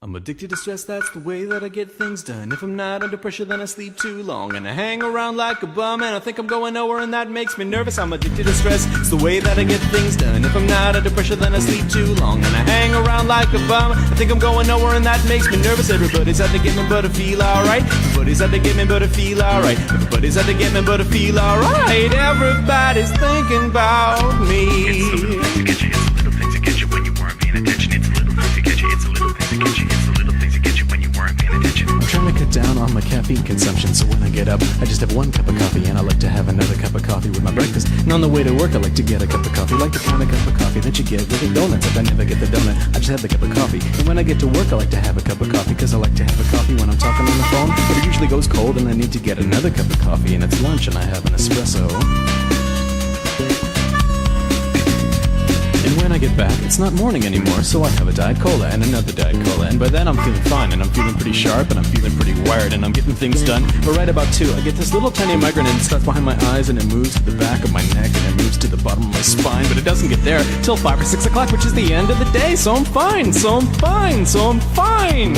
I'm addicted to stress, that's the way that I get things done. If I'm not under pressure, then I sleep too long. And I hang around like a bum, and I think I'm going nowhere, and that makes me nervous. I'm addicted to stress, it's the way that I get things done. If I'm not under pressure, then I sleep too long. And I hang around like a bum, I think I'm going nowhere, and that makes me nervous. Everybody's out to get me, but I feel alright. Everybody's out to get me, but I feel alright. Everybody's out to get me, but I feel alright. Everybody's thinking about me. It's the little things to get you, it's the little things to get you when you weren't paying attention. It's the little things to get you, it's the little things to get you, it's the little things to get you when you weren't paying attention. I'm trying to cut down on my caffeine consumption, so when I get up, I just have one cup of coffee, and I like to have another cup of coffee with my breakfast. And on the way to work, I like to get a cup of coffee, like the kind of cup of coffee that you get with a donut. If I never get the donut, I just have the cup of coffee. And when I get to work, I like to have a cup of coffee, because I like to have a coffee when I'm talking on the phone. But it usually goes cold, and I need to get another cup of coffee, and it's lunch, and I have an espresso. And when I get back, it's not morning anymore, so I have a Diet Cola and another Diet Cola, and by then I'm feeling fine, and I'm feeling pretty sharp, and I'm feeling pretty wired, and I'm getting things done. But right about 2, I get this little tiny migraine, and it starts behind my eyes, and it moves to the back of my neck, and it moves to the bottom of my spine, but it doesn't get there till 5 or 6 o'clock, which is the end of the day, so I'm fine, so I'm fine, so I'm fine.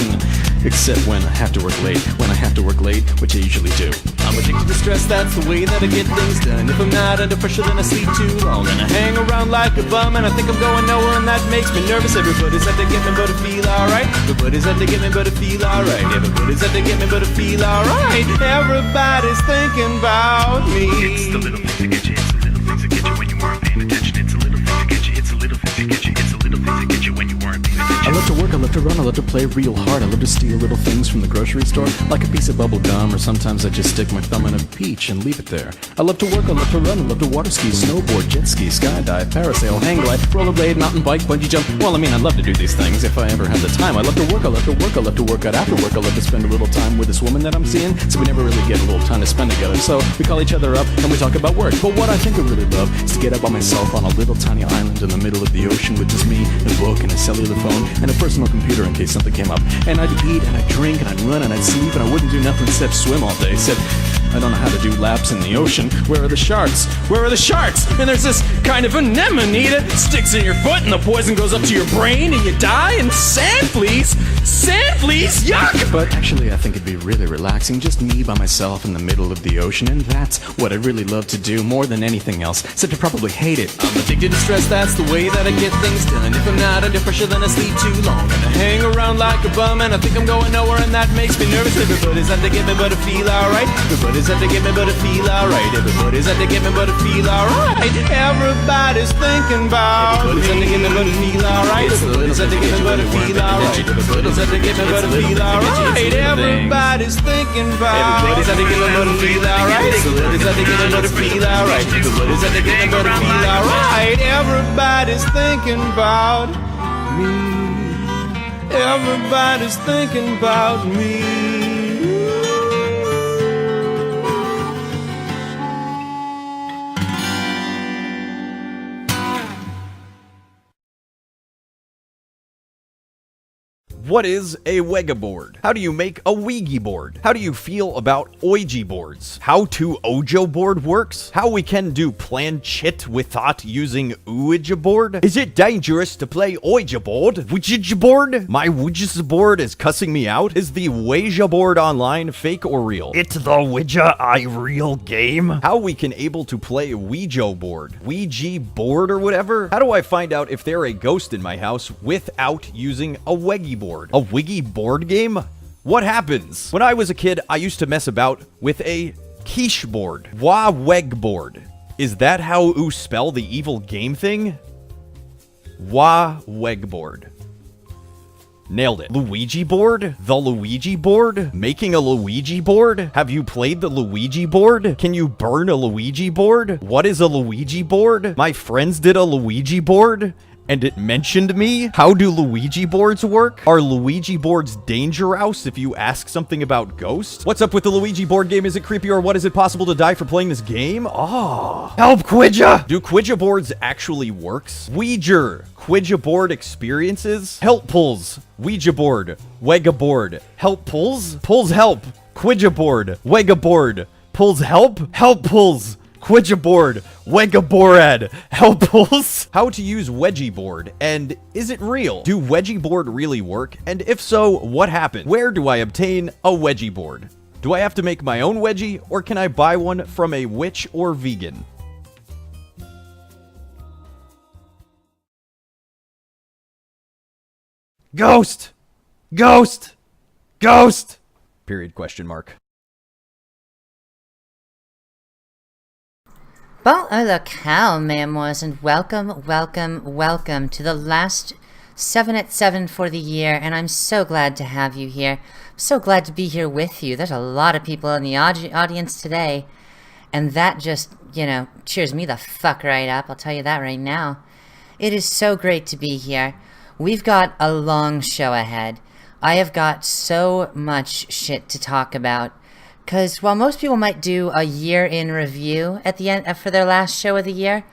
Except when I have to work late, which I usually do. I'm addicted to stress, that's the way that I get things done. If I'm not under pressure, then I sleep too long. And I hang around like a bum, and I think I'm going nowhere, and that makes me nervous. Everybody's out to get me, but I feel alright. Everybody's out to get me, but I feel alright. Everybody's out to get me, but I feel alright. Everybody's thinking about me. It's the little things to get you, it's the little things to get you when you weren't paying attention. It's the little things to get you, it's the little things to get you, it's the little things to get you when you weren't paying attention. I love to work, I love to run, I love to play real hard. I love to steal little things from the grocery store, like a piece of bubble gum, or sometimes I just stick my thumb in a peach and leave it there. I love to work, I love to run, I love to water ski, snowboard, jet ski, skydive, parasail, hang glide, rollerblade, mountain bike, bungee jump. Well, I mean, I love to do these things if I ever have the time. I love to work, I love to work, I love to work out after work. I love to spend a little time with this woman that I'm seeing, so we never really get a little time to spend together. So we call each other up and we talk about work. But what I think I really love is to get up by myself on a little tiny island in the middle of the ocean with just me, a book, and a cellular phone, and a personal computer in case something came up. And I'd eat, and I'd drink, and I'd run, and I'd sleep, and I wouldn't do nothing except swim all day. Except I don't know how to do laps in the ocean. Where are the sharks? Where are the sharks? And there's this kind of anemone that sticks in your foot, and the poison goes up to your brain, and you die. And sand fleas, yuck! But actually, I think it'd be really relaxing, just me by myself in the middle of the ocean, and that's what I really love to do more than anything else, except I probably hate it. I'm addicted to stress, that's the way that I get things done. If I'm not under pressure, then I sleep too long, and I hang around like a bum, and I think I'm going nowhere, and that makes me nervous. Everybody's out to get me, but I feel alright. Everybody's out to get me, but I feel alright. Everybody's out to get me, but I feel alright. Everybody's thinking about me. Everybody's out to get me, but I feel alright. Everybody's out to get me, but I feel alright. Everybody's out to get me, but I feel alright. Everybody's thinking about me. Everybody's out to get me, but I feel alright. Everybody's out to get me, but I feel alright. Everybody's out to get me, but I feel alright. Everybody's thinking about me. Everybody's thinking about me. What is a Ouija board? How do you make a Ouija board? How do you feel about Ouija boards? How to Ojo board works? How we can do planchette without using Ouija board? Is it dangerous to play Ouija board? Ouija board? My Ouija board is cussing me out. Is the Ouija board online fake or real? It's the Ouija real game? How we can able to play Ouija board? Ouija board or whatever? How do I find out if they're a ghost in my house without using a Ouija board? A Ouija board game? What happens? When I was a kid, I used to mess about with a quiche board. Weg board. Is that how you spell the evil game thing? Weg board. Nailed it. Luigi board? The Luigi board? Making a Luigi board? Have you played the Luigi board? Can you burn a Luigi board? What is a Luigi board? My friends did a Luigi board, and it mentioned me. How do Luigi boards work? Are Luigi boards dangerous if you ask something about ghosts? What's up with the Luigi board game? Is it creepy, or what? Is it possible to die for playing this game? Oh. Help, Quidja! Do Quidja boards actually works? Ouija board experiences? Help pulls. Ouija board. Ouija board. Help pulls? Pulls help. Ouija board. Ouija board. Pulls help? Help pulls. Quidja board, Wegaborad, helples. How to use wedgie board, and is it real? Do wedgie board really work? And if so, what happened? Where do I obtain a wedgie board? Do I have to make my own wedgie, or can I buy one from a witch or vegan? Ghost! Ghost! Ghost! Period, question mark. Bon locale, mesdemoiselles, and welcome, welcome, welcome to the last 7 at 7 for the year, and I'm so glad to have you here. So glad to be here with you. There's a lot of people in the audience today, and that just, cheers me the fuck right up, I'll tell you that right now. It is so great to be here. We've got a long show ahead. I have got so much shit to talk about. Because while most people might do a year in review at the end for their last show of the year,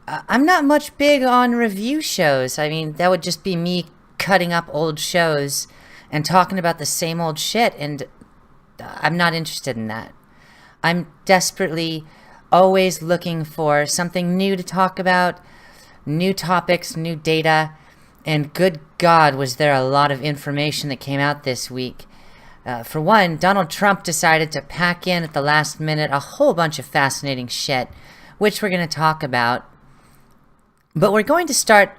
I'm not much big on review shows. I mean, that would just be me cutting up old shows and talking about the same old shit, and I'm not interested in that. I'm desperately always looking for something new to talk about, new topics, new data, and good God, was there a lot of information that came out this week. For one, Donald Trump decided to pack in at the last minute a whole bunch of fascinating shit, which we're going to talk about. But we're going to start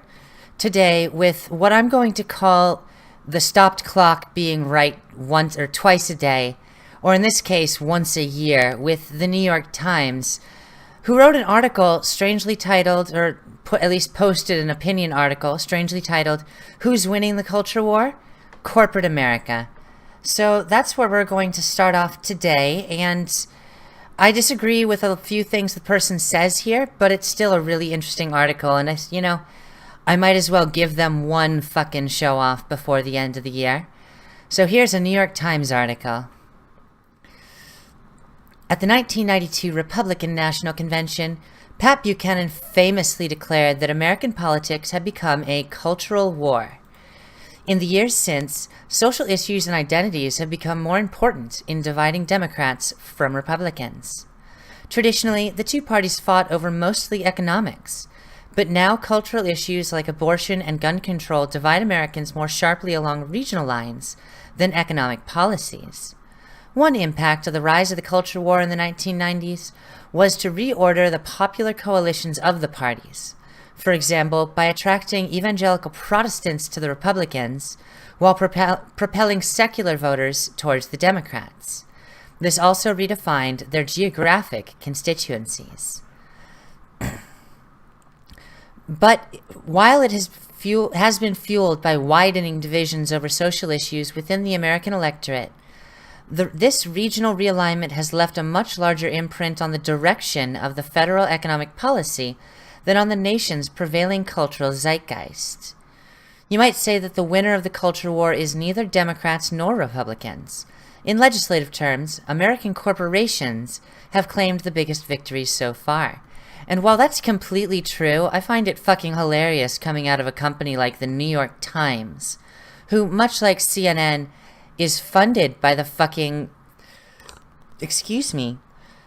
today with what I'm going to call the stopped clock being right once or twice a day, or in this case, once a year, with the New York Times, who wrote an article strangely titled, or at least posted an opinion article strangely titled, "Who's Winning the Culture War? Corporate America." So that's where we're going to start off today, and I disagree with a few things the person says here, but it's still a really interesting article, and I might as well give them one fucking show off before the end of the year. So here's a New York Times article. At the 1992 Republican National Convention, Pat Buchanan famously declared that American politics had become a cultural war. In the years since, social issues and identities have become more important in dividing Democrats from Republicans. Traditionally, the two parties fought over mostly economics, but now cultural issues like abortion and gun control divide Americans more sharply along regional lines than economic policies. One impact of the rise of the culture war in the 1990s was to reorder the popular coalitions of the parties. For example, by attracting evangelical Protestants to the Republicans, while propelling secular voters towards the Democrats. This also redefined their geographic constituencies. But while it has been fueled by widening divisions over social issues within the American electorate, this regional realignment has left a much larger imprint on the direction of the federal economic policy than on the nation's prevailing cultural zeitgeist. You might say that the winner of the culture war is neither Democrats nor Republicans. In legislative terms, American corporations have claimed the biggest victories so far. And while that's completely true, I find it fucking hilarious coming out of a company like the New York Times, who, much like CNN, is funded by the fucking... Excuse me.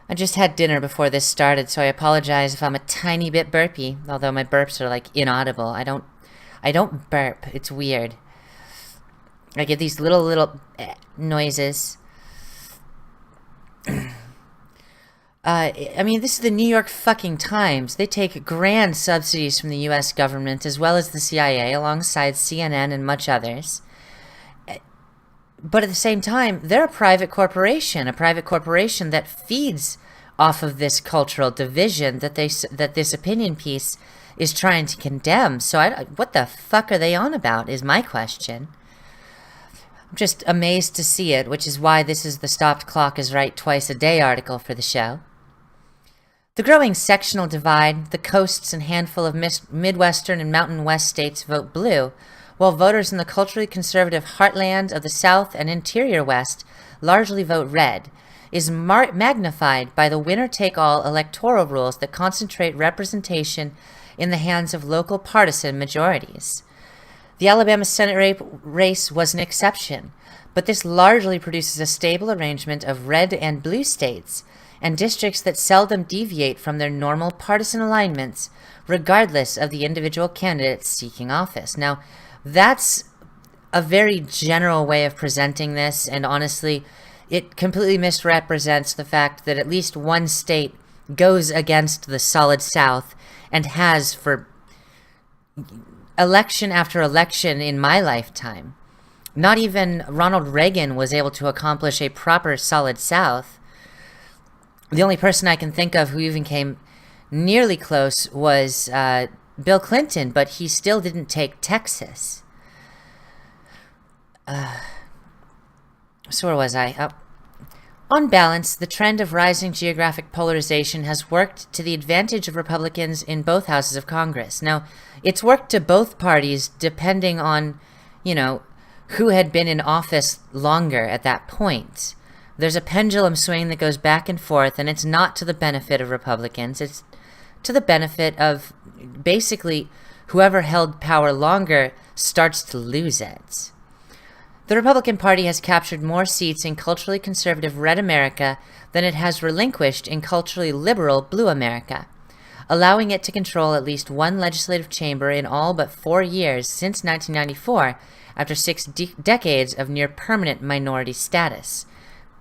I just had dinner before this started, so I apologize if I'm a tiny bit burpy, although my burps are inaudible. I don't burp. It's weird. I get these little noises. I mean, this is the New York fucking Times. They take grand subsidies from the U.S. government as well as the CIA, alongside CNN and much others. But at the same time, they're a private corporation that feeds off of this cultural division that this opinion piece is trying to condemn. So what the fuck are they on about is my question. I'm just amazed to see it, which is why this is the Stopped Clock is Right Twice a Day article for the show. The growing sectional divide, the coasts and handful of Midwestern and Mountain West states vote blue, while voters in the culturally conservative heartland of the South and Interior West largely vote red, is magnified by the winner-take-all electoral rules that concentrate representation in the hands of local partisan majorities. The Alabama Senate race was an exception, but this largely produces a stable arrangement of red and blue states, and districts that seldom deviate from their normal partisan alignments, regardless of the individual candidates seeking office. Now, that's a very general way of presenting this, and honestly, it completely misrepresents the fact that at least one state goes against the Solid South and has for election after election in my lifetime. Not even Ronald Reagan was able to accomplish a proper Solid South. The only person I can think of who even came nearly close was Bill Clinton, but he still didn't take Texas. So where was I? Oh. On balance, the trend of rising geographic polarization has worked to the advantage of Republicans in both houses of Congress. Now, it's worked to both parties depending on, who had been in office longer at that point. There's a pendulum swing that goes back and forth, and it's not to the benefit of Republicans. It's to the benefit of basically whoever held power longer starts to lose it. The Republican Party has captured more seats in culturally conservative red America than it has relinquished in culturally liberal blue America, allowing it to control at least one legislative chamber in all but 4 years since 1994, after 6 decades of near-permanent minority status.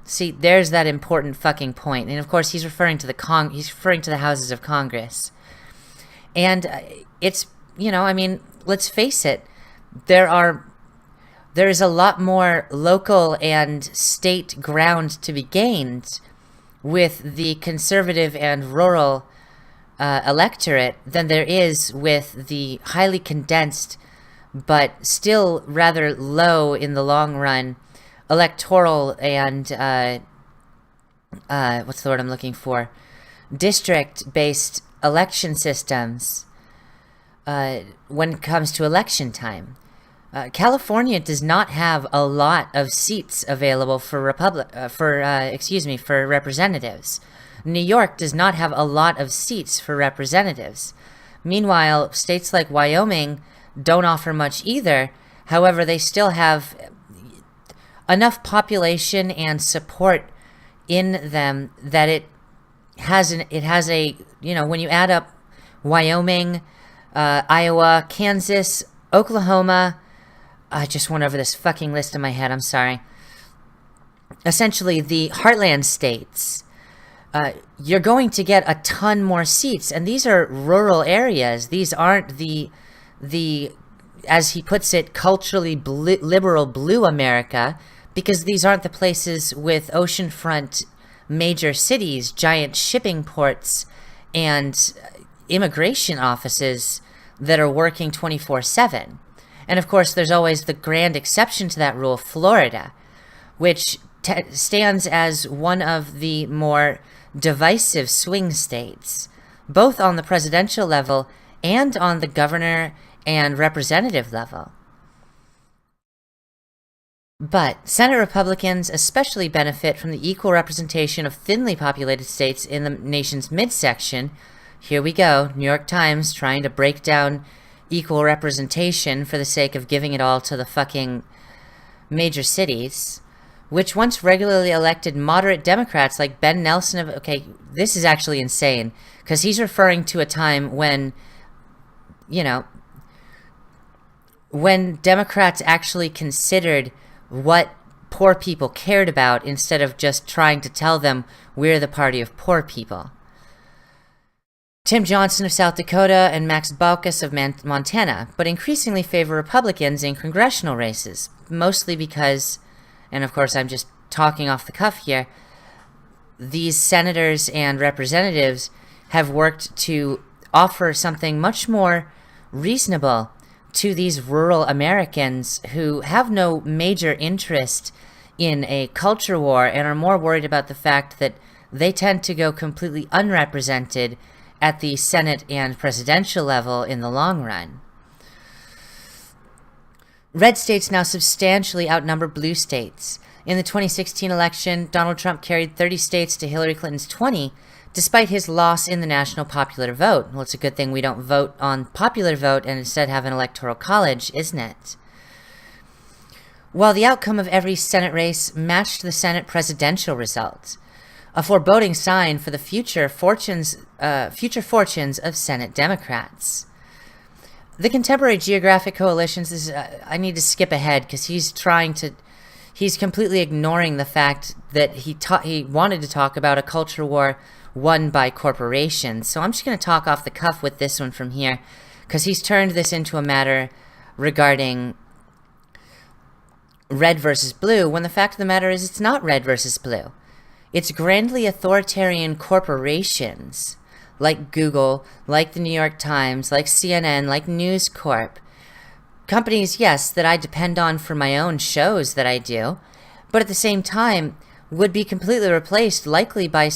See, there's that important fucking point. And of course, he's referring to the houses of Congress. And it's, let's face it, there is a lot more local and state ground to be gained with the conservative and rural electorate than there is with the highly condensed but still rather low in the long run electoral and what's the word I'm looking for? District-based election systems when it comes to election time. California does not have a lot of seats available for representatives. New York does not have a lot of seats for representatives. Meanwhile, states like Wyoming don't offer much either. However, they still have enough population and support in them that it has a when you add up Wyoming, Iowa, Kansas, Oklahoma, I just went over this fucking list in my head, I'm sorry. Essentially, the heartland states, you're going to get a ton more seats, and these are rural areas. These aren't the as he puts it, culturally liberal blue America, because these aren't the places with oceanfront major cities, giant shipping ports, and immigration offices that are working 24/7. And of course, there's always the grand exception to that rule, Florida, which stands as one of the more divisive swing states, both on the presidential level and on the governor and representative level. But Senate Republicans especially benefit from the equal representation of thinly populated states in the nation's midsection. Here we go, New York Times trying to break down equal representation for the sake of giving it all to the fucking major cities, which once regularly elected moderate Democrats like Ben Nelson of... Okay, this is actually insane, because he's referring to a time when, when Democrats actually considered what poor people cared about instead of just trying to tell them we're the party of poor people. Tim Johnson of South Dakota and Max Baucus of Montana, but increasingly favor Republicans in congressional races, mostly because, and of course I'm just talking off the cuff here, these senators and representatives have worked to offer something much more reasonable to these rural Americans who have no major interest in a culture war and are more worried about the fact that they tend to go completely unrepresented at the Senate and presidential level in the long run. Red states now substantially outnumber blue states. In the 2016 election, Donald Trump carried 30 states to Hillary Clinton's 20, despite his loss in the national popular vote. Well, it's a good thing we don't vote on popular vote and instead have an electoral college, isn't it? While the outcome of every Senate race matched the Senate presidential result, a foreboding sign for the future fortunes of Senate Democrats. The contemporary geographic coalitions is, I need to skip ahead because he's completely ignoring the fact that he wanted to talk about a culture war won by corporations. So I'm just going to talk off the cuff with this one from here, because he's turned this into a matter regarding red versus blue, when the fact of the matter is it's not red versus blue. It's grandly authoritarian corporations like Google, like the New York Times, like CNN, like News Corp. Companies, yes, that I depend on for my own shows that I do, but at the same time would be completely replaced likely by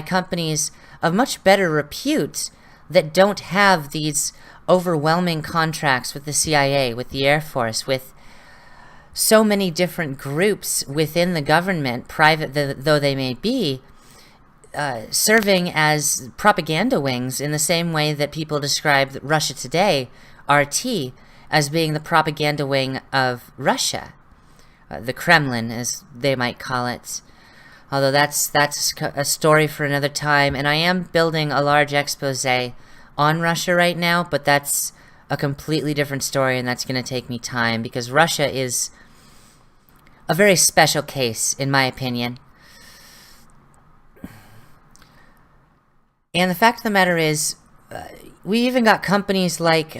companies of much better repute that don't have these overwhelming contracts with the CIA, with the Air Force, with so many different groups within the government, private though they may be, serving as propaganda wings in the same way that people describe Russia Today, RT, as being the propaganda wing of Russia. The Kremlin, as they might call it. Although that's a story for another time, and I am building a large expose on Russia right now, but that's a completely different story, and that's going to take me time, because Russia is a very special case, in my opinion. And the fact of the matter is, we even got companies like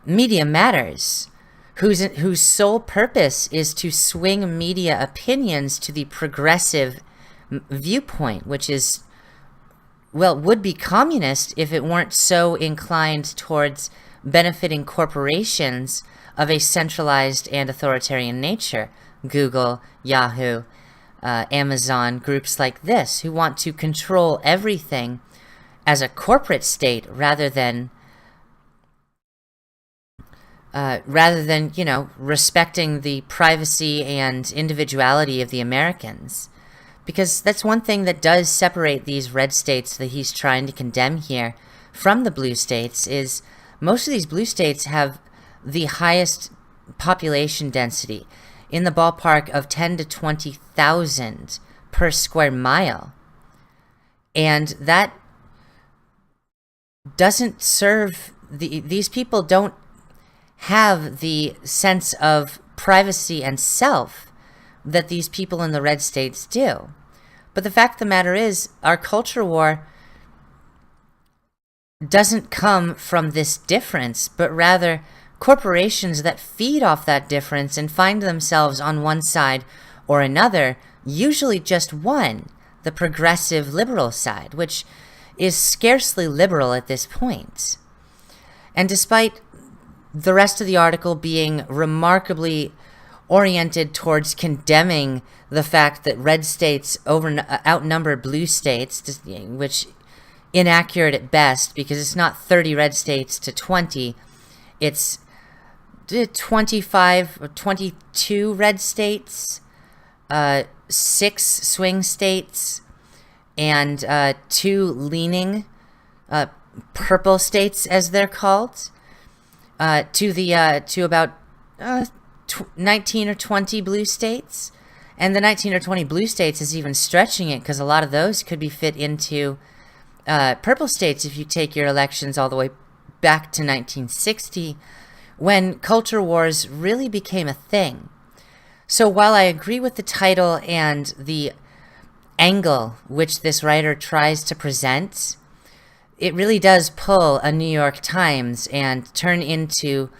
Media Matters, whose sole purpose is to swing media opinions to the progressive viewpoint, which is, well, would be communist if it weren't so inclined towards benefiting corporations of a centralized and authoritarian nature. Google, Yahoo, Amazon, groups like this, who want to control everything as a corporate state rather than respecting the privacy and individuality of the Americans. Because that's one thing that does separate these red states that he's trying to condemn here from the blue states, is most of these blue states have the highest population density, in the ballpark of 10 to 20,000 per square mile. And that doesn't serve these people don't have the sense of privacy and self that these people in the red states do. But the fact of the matter is, our culture war doesn't come from this difference, but rather corporations that feed off that difference and find themselves on one side or another, usually just one, the progressive liberal side, which is scarcely liberal at this point. And despite the rest of the article being remarkably oriented towards condemning the fact that red states outnumber blue states, which inaccurate at best, because it's not 30 red states to 20, it's 25 or 22 red states, 6 swing states, and 2 leaning purple states, as they're called, to about 19 or 20 blue states. And the 19 or 20 blue states is even stretching it, because a lot of those could be fit into purple states if you take your elections all the way back to 1960, when culture wars really became a thing. So while I agree with the title and the angle which this writer tries to present, it really does pull a New York Times and turn into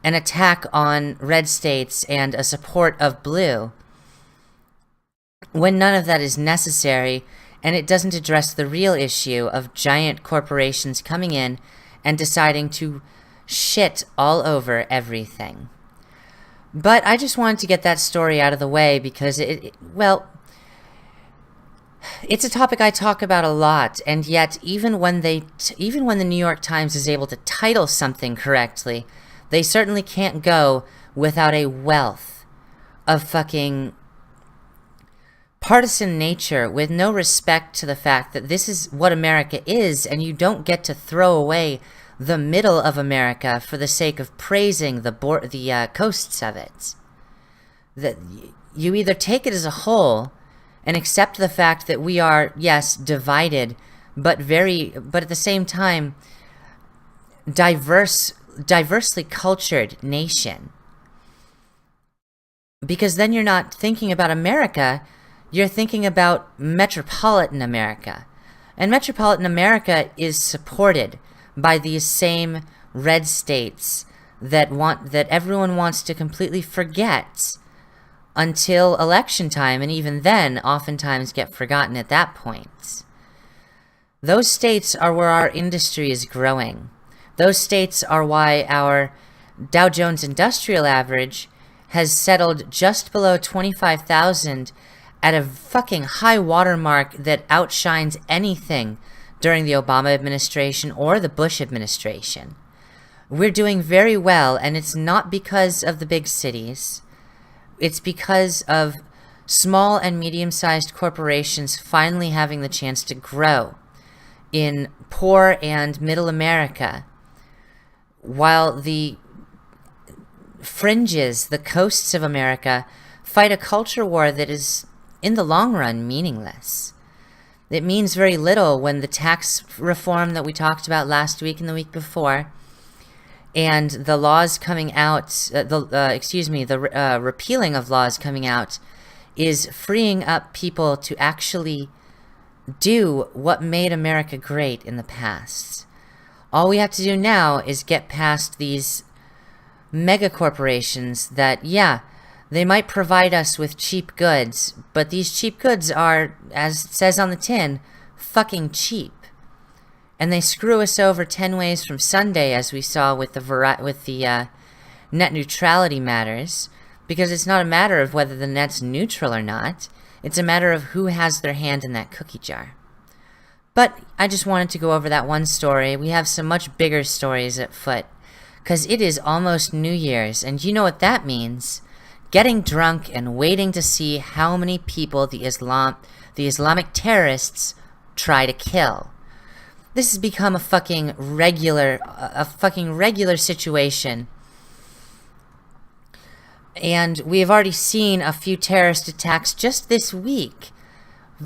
an attack on red states and a support of blue, when none of that is necessary, and it doesn't address the real issue of giant corporations coming in and deciding to shit all over everything. But I just wanted to get that story out of the way, because it's a topic I talk about a lot, and yet even when the New York Times is able to title something correctly, they certainly can't go without a wealth of fucking partisan nature, with no respect to the fact that this is what America is, and you don't get to throw away the middle of America for the sake of praising the coasts of it. That you either take it as a whole and accept the fact that we are, yes, divided, but at the same time, diversely cultured nation. Because then you're not thinking about America, you're thinking about metropolitan America. And metropolitan America is supported by these same red states that everyone wants to completely forget until election time, and even then oftentimes get forgotten at that point. Those states are where our industry is growing. Those states are why our Dow Jones Industrial Average has settled just below 25,000 at a fucking high watermark that outshines anything during the Obama administration or the Bush administration. We're doing very well, and it's not because of the big cities. It's because of small and medium-sized corporations finally having the chance to grow in poor and middle America, while the fringes, the coasts of America, fight a culture war that is, in the long run, meaningless. It means very little when the tax reform that we talked about last week and the week before, and the laws coming out, the repealing of laws coming out, is freeing up people to actually do what made America great in the past. All we have to do now is get past these mega corporations that, yeah, they might provide us with cheap goods, but these cheap goods are, as it says on the tin, fucking cheap. And they screw us over 10 ways from Sunday, as we saw with the net neutrality matters, because it's not a matter of whether the net's neutral or not. It's a matter of who has their hand in that cookie jar. But I just wanted to go over that one story. We have some much bigger stories at foot, because it is almost New Year's, and you know what that means. Getting drunk and waiting to see how many people the Islamic terrorists try to kill. This has become a fucking regular situation. And we have already seen a few terrorist attacks just this week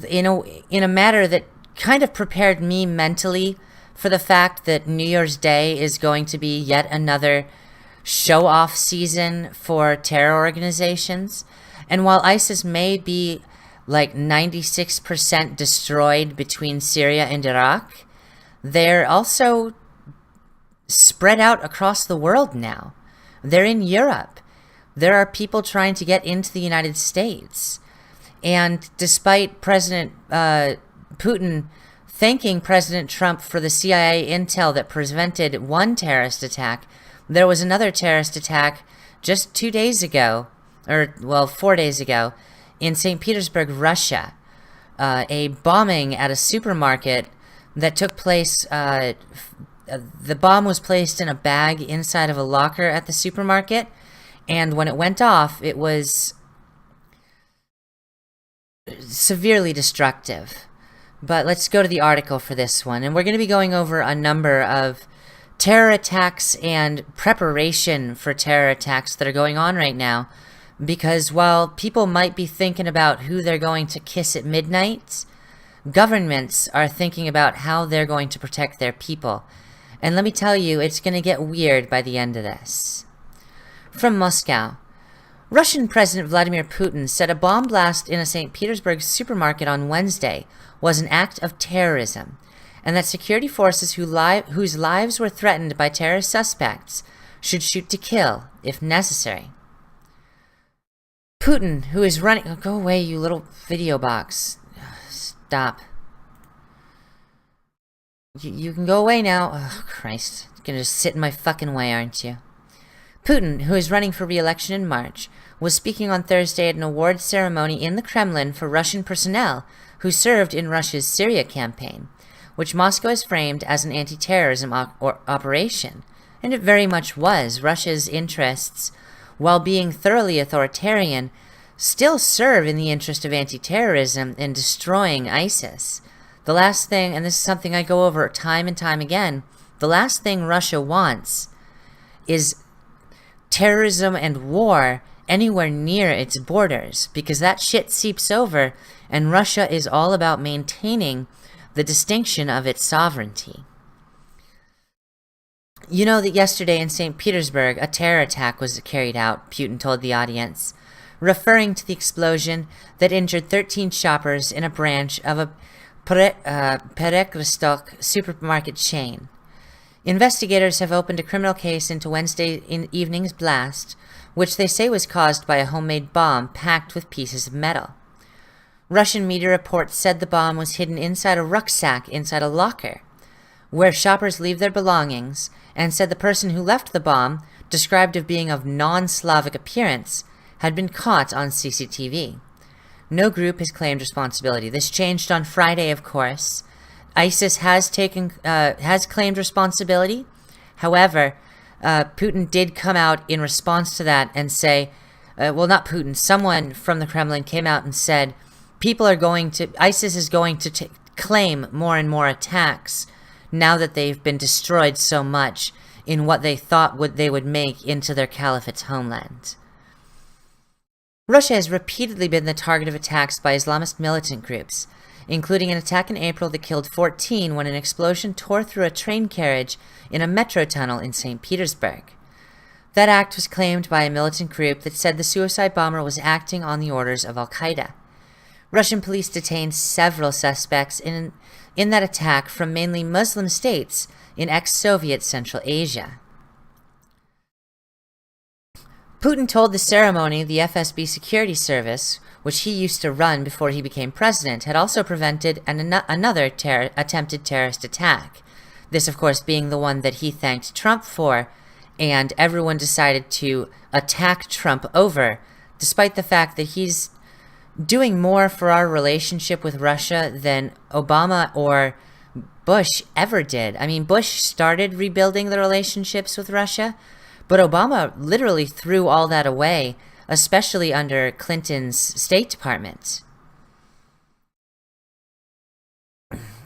in a matter that kind of prepared me mentally for the fact that New Year's Day is going to be yet another show-off season for terror organizations. And while ISIS may be like 96% destroyed between Syria and Iraq, they're also spread out across the world now. They're in Europe. There are people trying to get into the United States. And despite President Putin thanking President Trump for the CIA intel that prevented one terrorist attack, there was another terrorist attack just 2 days ago, 4 days ago, in St. Petersburg, Russia. A bombing at a supermarket that took place. The bomb was placed in a bag inside of a locker at the supermarket, and when it went off, it was severely destructive. But let's go to the article for this one, and we're going to be going over a number of terror attacks and preparation for terror attacks that are going on right now, because while people might be thinking about who they're going to kiss at midnight, governments are thinking about how they're going to protect their people. And let me tell you, it's going to get weird by the end of this. From Moscow, Russian President Vladimir Putin said a bomb blast in a St. Petersburg supermarket on Wednesday was an act of terrorism, and that security forces whose lives were threatened by terrorist suspects should shoot to kill, if necessary. Putin, who is running... Oh, go away, you little video box. Stop. You can go away now. Oh, Christ. You're gonna just sit in my fucking way, aren't you? Putin, who is running for re-election in March, was speaking on Thursday at an awards ceremony in the Kremlin for Russian personnel who served in Russia's Syria campaign, which Moscow has framed as an anti-terrorism operation. And it very much was. Russia's interests, while being thoroughly authoritarian, still serve in the interest of anti-terrorism and destroying ISIS. The last thing, and this is something I go over time and time again, the last thing Russia wants is terrorism and war anywhere near its borders, because that shit seeps over, and Russia is all about maintaining the distinction of its sovereignty. You know that yesterday in St. Petersburg, a terror attack was carried out, Putin told the audience, referring to the explosion that injured 13 shoppers in a branch of a Perekrestok supermarket chain. Investigators have opened a criminal case into Wednesday evening's blast, which they say was caused by a homemade bomb packed with pieces of metal. Russian media reports said the bomb was hidden inside a rucksack inside a locker, where shoppers leave their belongings, and said the person who left the bomb, described as being of non-Slavic appearance, had been caught on CCTV. No group has claimed responsibility. This changed on Friday, of course. ISIS has claimed responsibility. However, Putin did come out in response to that and say, well, not Putin, someone from the Kremlin came out and said, ISIS is going to claim more and more attacks now that they've been destroyed so much in what they thought they would make into their caliphate's homeland. Russia has repeatedly been the target of attacks by Islamist militant groups, including an attack in April that killed 14 when an explosion tore through a train carriage in a metro tunnel in St. Petersburg. That act was claimed by a militant group that said the suicide bomber was acting on the orders of al-Qaeda. Russian police detained several suspects in that attack from mainly Muslim states in ex-Soviet Central Asia. Putin told the ceremony the FSB security service, which he used to run before he became president, had also prevented another attempted terrorist attack. This, of course, being the one that he thanked Trump for, and everyone decided to attack Trump over, despite the fact that he's doing more for our relationship with Russia than Obama or Bush ever did. I mean, Bush started rebuilding the relationships with Russia, but Obama literally threw all that away, especially under Clinton's State Department.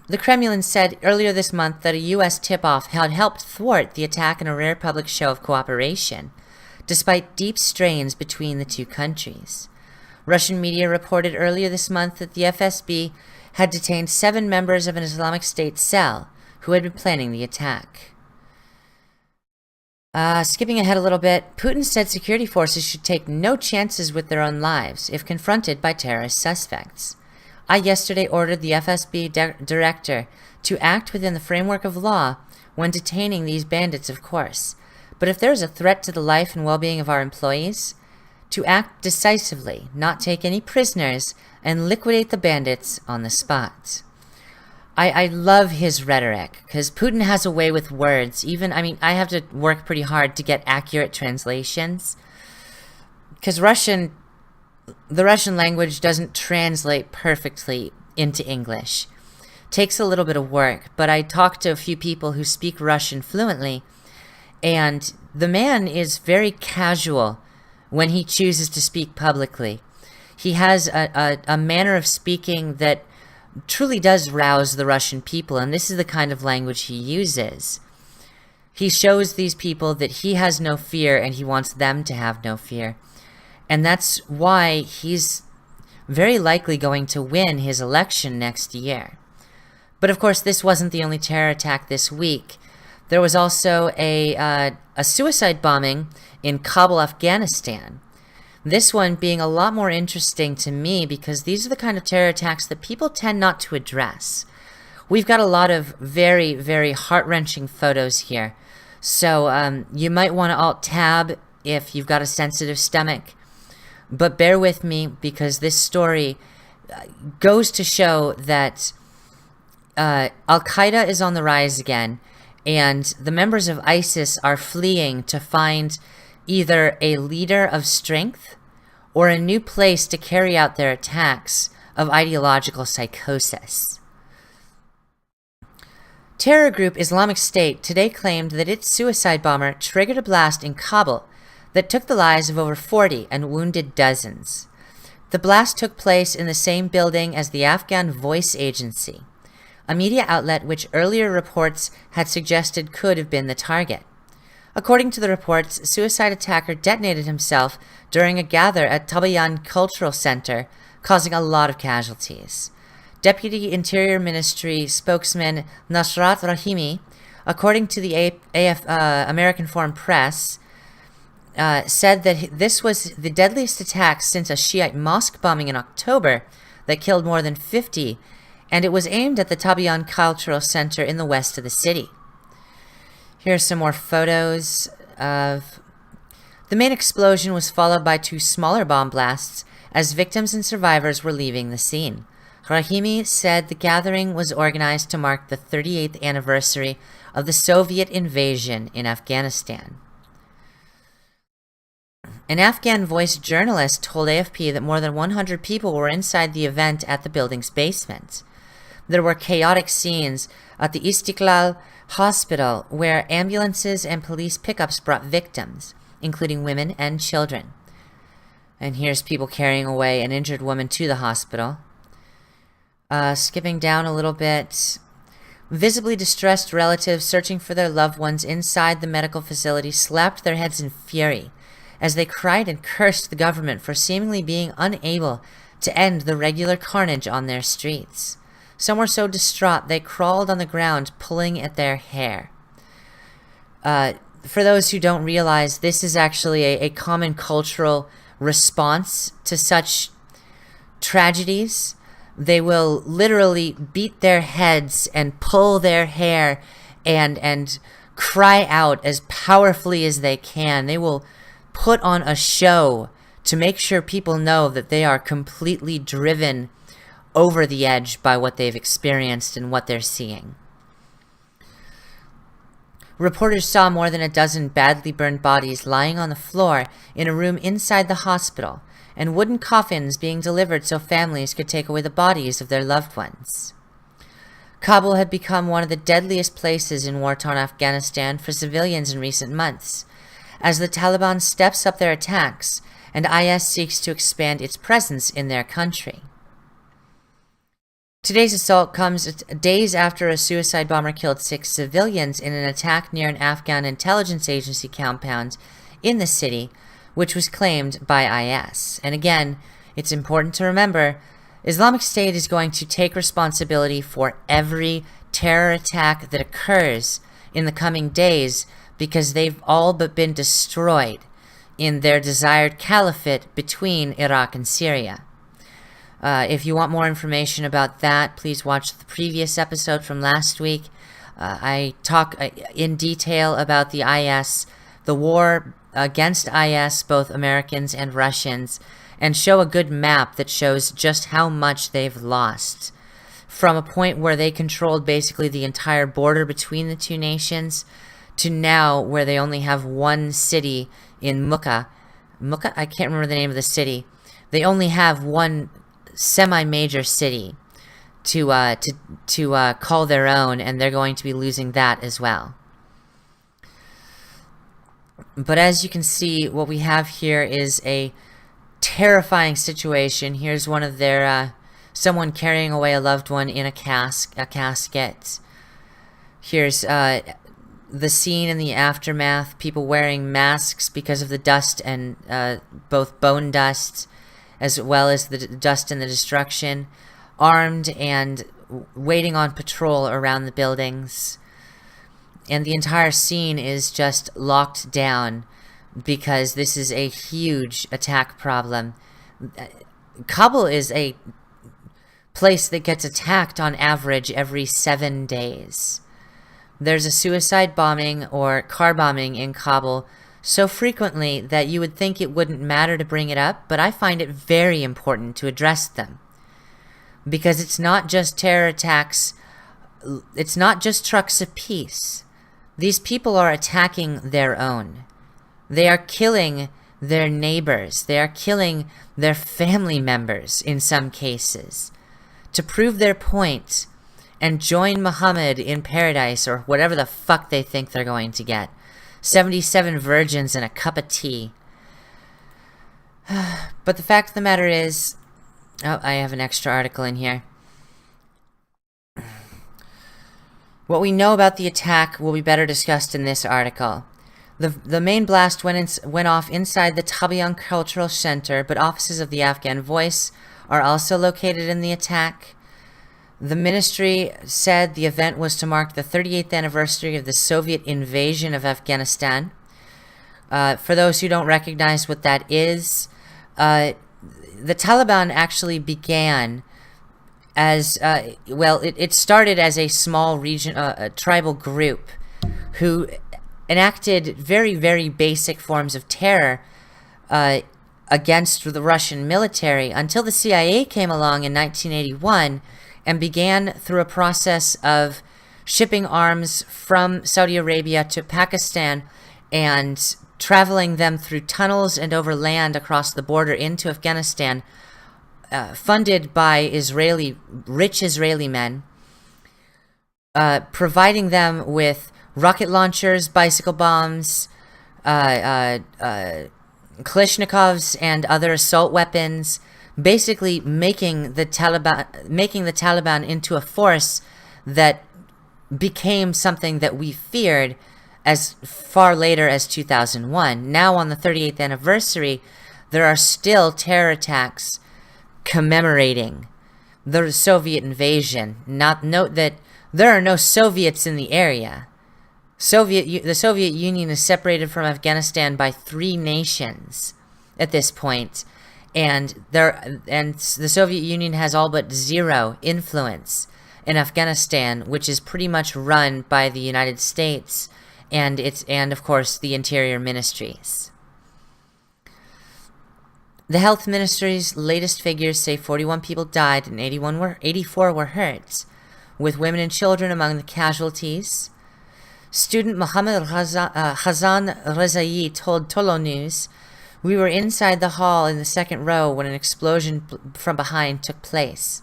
The Kremlin said earlier this month that a U.S. tip-off had helped thwart the attack in a rare public show of cooperation, despite deep strains between the two countries. Russian media reported earlier this month that the FSB had detained 7 members of an Islamic State cell who had been planning the attack. Skipping ahead a little bit, Putin said security forces should take no chances with their own lives if confronted by terrorist suspects. I yesterday ordered the FSB director to act within the framework of law when detaining these bandits, of course. But if there is a threat to the life and well-being of our employees, to act decisively, not take any prisoners, and liquidate the bandits on the spot. I love his rhetoric, because Putin has a way with words. I have to work pretty hard to get accurate translations, because the Russian language doesn't translate perfectly into English. Takes a little bit of work, but I talked to a few people who speak Russian fluently, and the man is very casual when he chooses to speak publicly. He has a manner of speaking that truly does rouse the Russian people, and this is the kind of language he uses. He shows these people that he has no fear, and he wants them to have no fear. And that's why he's very likely going to win his election next year. But of course, this wasn't the only terror attack this week. There was also a suicide bombing in Kabul, Afghanistan. This one being a lot more interesting to me because these are the kind of terror attacks that people tend not to address. We've got a lot of very, very heart-wrenching photos here. So you might want to alt-tab if you've got a sensitive stomach. But bear with me because this story goes to show that Al-Qaeda is on the rise again, and the members of ISIS are fleeing to find either a leader of strength or a new place to carry out their attacks of ideological psychosis. Terror group Islamic State today claimed that its suicide bomber triggered a blast in Kabul that took the lives of over 40 and wounded dozens. The blast took place in the same building as the Afghan Voice Agency, a media outlet which earlier reports had suggested could have been the target. According to the reports, suicide attacker detonated himself during a gather at Tabayan Cultural Center, causing a lot of casualties. Deputy Interior Ministry spokesman Nasrat Rahimi, according to the American Foreign Press, said that this was the deadliest attack since a Shiite mosque bombing in October that killed more than 50, and it was aimed at the Tabayan Cultural Center in the west of the city. Here are some more photos of... The main explosion was followed by 2 smaller bomb blasts as victims and survivors were leaving the scene. Rahimi said the gathering was organized to mark the 38th anniversary of the Soviet invasion in Afghanistan. An Afghan-voiced journalist told AFP that more than 100 people were inside the event at the building's basement. There were chaotic scenes at the Istiklal Hospital where ambulances and police pickups brought victims, including women and children. And here's people carrying away an injured woman to the hospital. Skipping down a little bit. Visibly distressed relatives searching for their loved ones inside the medical facility slapped their heads in fury as they cried and cursed the government for seemingly being unable to end the regular carnage on their streets. Some were so distraught they crawled on the ground, pulling at their hair. For those who don't realize, this is actually a common cultural response to such tragedies. They will literally beat their heads and pull their hair and cry out as powerfully as they can. They will put on a show to make sure people know that they are completely driven over the edge by what they've experienced and what they're seeing. Reporters saw more than a dozen badly burned bodies lying on the floor in a room inside the hospital, and wooden coffins being delivered so families could take away the bodies of their loved ones. Kabul had become one of the deadliest places in war-torn Afghanistan for civilians in recent months, as the Taliban steps up their attacks and IS seeks to expand its presence in their country. Today's assault comes days after a suicide bomber killed 6 civilians in an attack near an Afghan intelligence agency compound in the city, which was claimed by IS. And again, it's important to remember, Islamic State is going to take responsibility for every terror attack that occurs in the coming days because they've all but been destroyed in their desired caliphate between Iraq and Syria. If you want more information about that, please watch the previous episode from last week. I talk in detail about the IS, the war against IS, both Americans and Russians, and show a good map that shows just how much they've lost. From a point where they controlled basically the entire border between the two nations, to now where they only have one city in Mukah. I can't remember the name of the city. They only have one semi-major city to call their own, and they're going to be losing that as well. But as you can see, what we have here is a terrifying situation. Here's one of their someone carrying away a loved one in a casket. Here's the scene in the aftermath, people wearing masks because of the dust and both bone dust as well as the dust and the destruction, armed and waiting on patrol around the buildings. And the entire scene is just locked down because this is a huge attack problem. Kabul is a place that gets attacked on average every 7 days. There's a suicide bombing or car bombing in Kabul so frequently that you would think it wouldn't matter to bring it up, but I find it very important to address them. Because it's not just terror attacks, it's not just trucks of peace. These people are attacking their own. They are killing their neighbors. They are killing their family members in some cases to prove their point and join Muhammad in paradise or whatever the fuck they think they're going to get. 77 virgins and a cup of tea. But the fact of the matter is... Oh, I have an extra article in here. What we know about the attack will be better discussed in this article. The main blast went off inside the Tabian Cultural Center, but offices of the Afghan Voice are also located in the attack. The ministry said the event was to mark the 38th anniversary of the Soviet invasion of Afghanistan. For those who don't recognize what that is, the Taliban actually began as, it started as a small tribal group who enacted very, very basic forms of terror against the Russian military until the CIA came along in 1981 and began through a process of shipping arms from Saudi Arabia to Pakistan and traveling them through tunnels and over land across the border into Afghanistan, funded by rich Israeli men, providing them with rocket launchers, bicycle bombs, Kalashnikovs, and other assault weapons, basically making the Taliban into a force that became something that we feared as far later as 2001. Now, on the 38th anniversary, there are still terror attacks commemorating the Soviet invasion. Note that there are no Soviets in the area. The Soviet Union is separated from Afghanistan by 3 nations at this point, and the Soviet Union has all but 0 influence in Afghanistan, which is pretty much run by the United States and of course the Interior Ministries. The Health Ministry's latest figures say 41 people died and 84 were hurt, with women and children among the casualties. Student Mohammed Hazan Rezai told Tolo News, "We were inside the hall in the second row when an explosion from behind took place.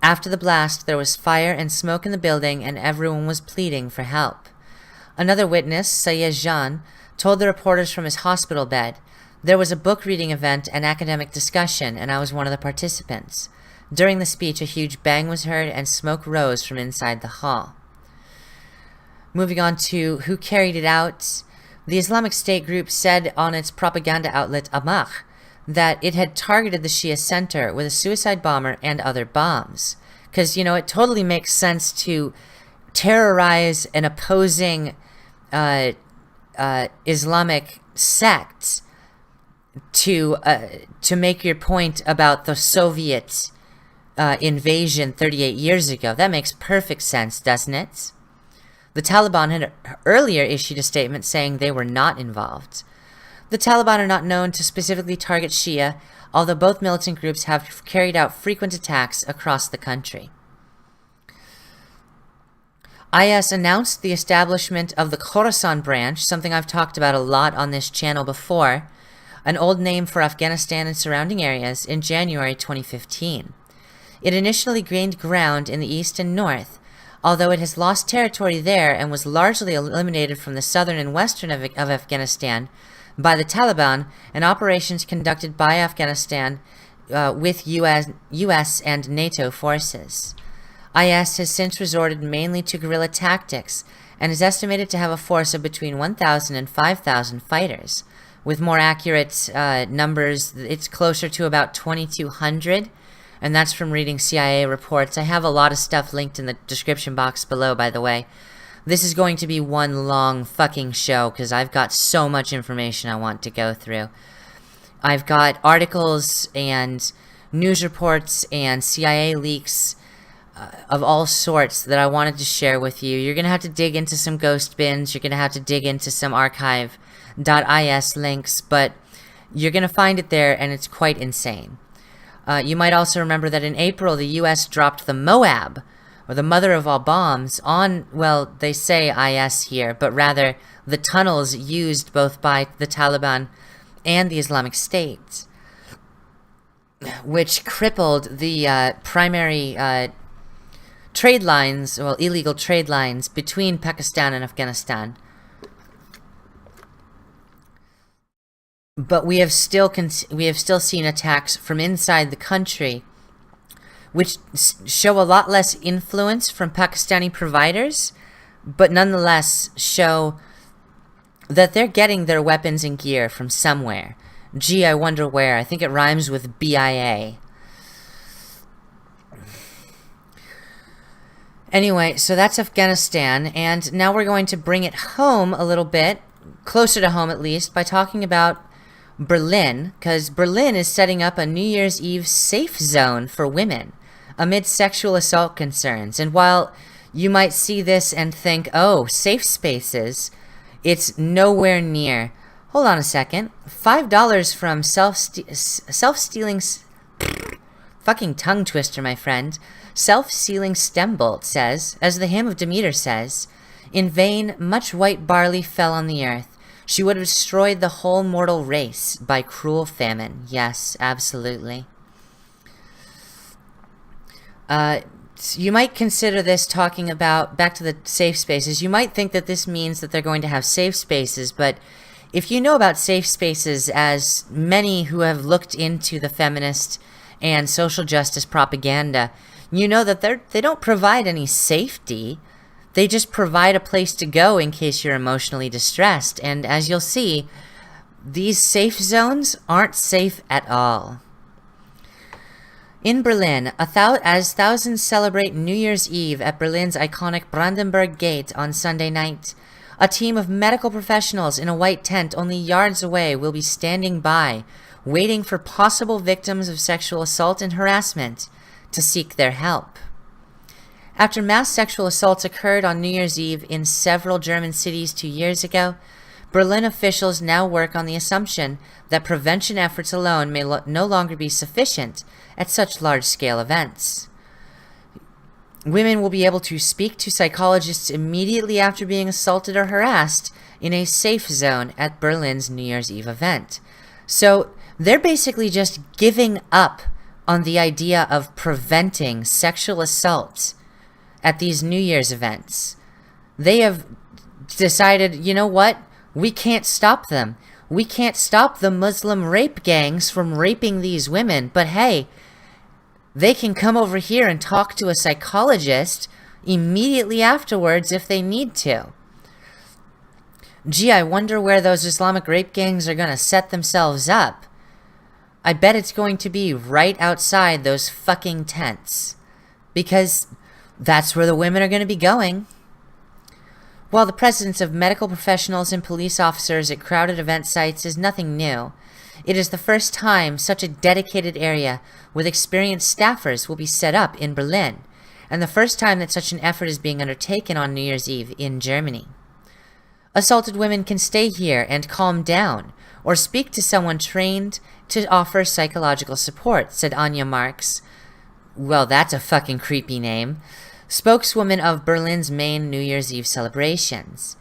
After the blast, there was fire and smoke in the building and everyone was pleading for help." Another witness, Sayed Jan, told the reporters from his hospital bed, "There was a book reading event and academic discussion, and I was one of the participants. During the speech, a huge bang was heard and smoke rose from inside the hall." Moving on to who carried it out, the Islamic State group said on its propaganda outlet Amaq that it had targeted the Shia center with a suicide bomber and other bombs. Because, it totally makes sense to terrorize an opposing Islamic sect to make your point about the Soviet invasion 38 years ago. That makes perfect sense, doesn't it? The Taliban had earlier issued a statement saying they were not involved. The Taliban are not known to specifically target Shia, although both militant groups have carried out frequent attacks across the country. IS announced the establishment of the Khorasan branch, something I've talked about a lot on this channel before, an old name for Afghanistan and surrounding areas, in January 2015. It initially gained ground in the east and north, although it has lost territory there and was largely eliminated from the southern and western of Afghanistan by the Taliban and operations conducted by Afghanistan with US and NATO forces. IS has since resorted mainly to guerrilla tactics and is estimated to have a force of between 1,000 and 5,000 fighters. With more accurate numbers, it's closer to about 2,200, and that's from reading CIA reports. I have a lot of stuff linked in the description box below, by the way. This is going to be one long fucking show because I've got so much information I want to go through. I've got articles and news reports and CIA leaks of all sorts that I wanted to share with you. You're going to have to dig into some ghost bins. You're going to have to dig into some archive.is links, but you're going to find it there, and it's quite insane. You might also remember that in April, the U.S. dropped the Moab, or the mother of all bombs, on, well, they say IS here, but rather the tunnels used both by the Taliban and the Islamic State, which crippled the primary trade lines, well, illegal trade lines between Pakistan and Afghanistan. But we have still seen attacks from inside the country, which show a lot less influence from Pakistani providers, but nonetheless show that they're getting their weapons and gear from somewhere. Gee, I wonder where. I think it rhymes with BIA. Anyway, so that's Afghanistan, and now we're going to bring it home a little bit, closer to home at least, by talking about Berlin, because Berlin is setting up a New Year's Eve safe zone for women amid sexual assault concerns. And while you might see this and think, oh, safe spaces, it's nowhere near. Hold on a second. $5 from self-stealing... Fucking tongue twister, my friend. Self-sealing stem bolt says, as the hymn of Demeter says, in vain much white barley fell on the earth. She would have destroyed the whole mortal race by cruel famine. Yes, absolutely. You might consider this talking about, back to the safe spaces, you might think that this means that they're going to have safe spaces, but if you know about safe spaces, as many who have looked into the feminist and social justice propaganda, you know that they don't provide any safety. They just provide a place to go in case you're emotionally distressed. And as you'll see, these safe zones aren't safe at all. In Berlin, as thousands celebrate New Year's Eve at Berlin's iconic Brandenburg Gate on Sunday night, a team of medical professionals in a white tent only yards away will be standing by, waiting for possible victims of sexual assault and harassment to seek their help. After mass sexual assaults occurred on New Year's Eve in several German cities 2 years ago, Berlin officials now work on the assumption that prevention efforts alone may no longer be sufficient at such large-scale events. Women will be able to speak to psychologists immediately after being assaulted or harassed in a safe zone at Berlin's New Year's Eve event. So they're basically just giving up on the idea of preventing sexual assault at these New Year's events. They have decided, you know what? We can't stop them. We can't stop the Muslim rape gangs from raping these women, but hey, they can come over here and talk to a psychologist immediately afterwards if they need to. Gee, I wonder where those Islamic rape gangs are going to set themselves up. I bet it's going to be right outside those fucking tents, because that's where the women are going to be going. While the presence of medical professionals and police officers at crowded event sites is nothing new, it is the first time such a dedicated area with experienced staffers will be set up in Berlin, and the first time that such an effort is being undertaken on New Year's Eve in Germany. Assaulted women can stay here and calm down, or speak to someone trained to offer psychological support, said Anja Marx. Well, that's a fucking creepy name. Spokeswoman of Berlin's main New Year's Eve celebrations.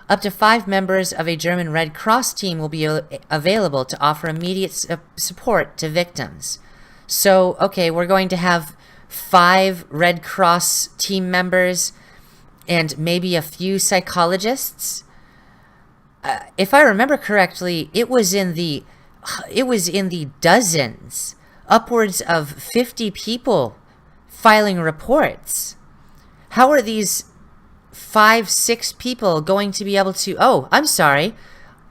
Up to 5 members of a German Red Cross team will be available to offer immediate support to victims. So, okay, we're going to have 5 Red Cross team members and maybe a few psychologists. If I remember correctly, it was in the dozens, upwards of 50 people filing reports. How are these 5-6 people going to be able to... Oh, I'm sorry.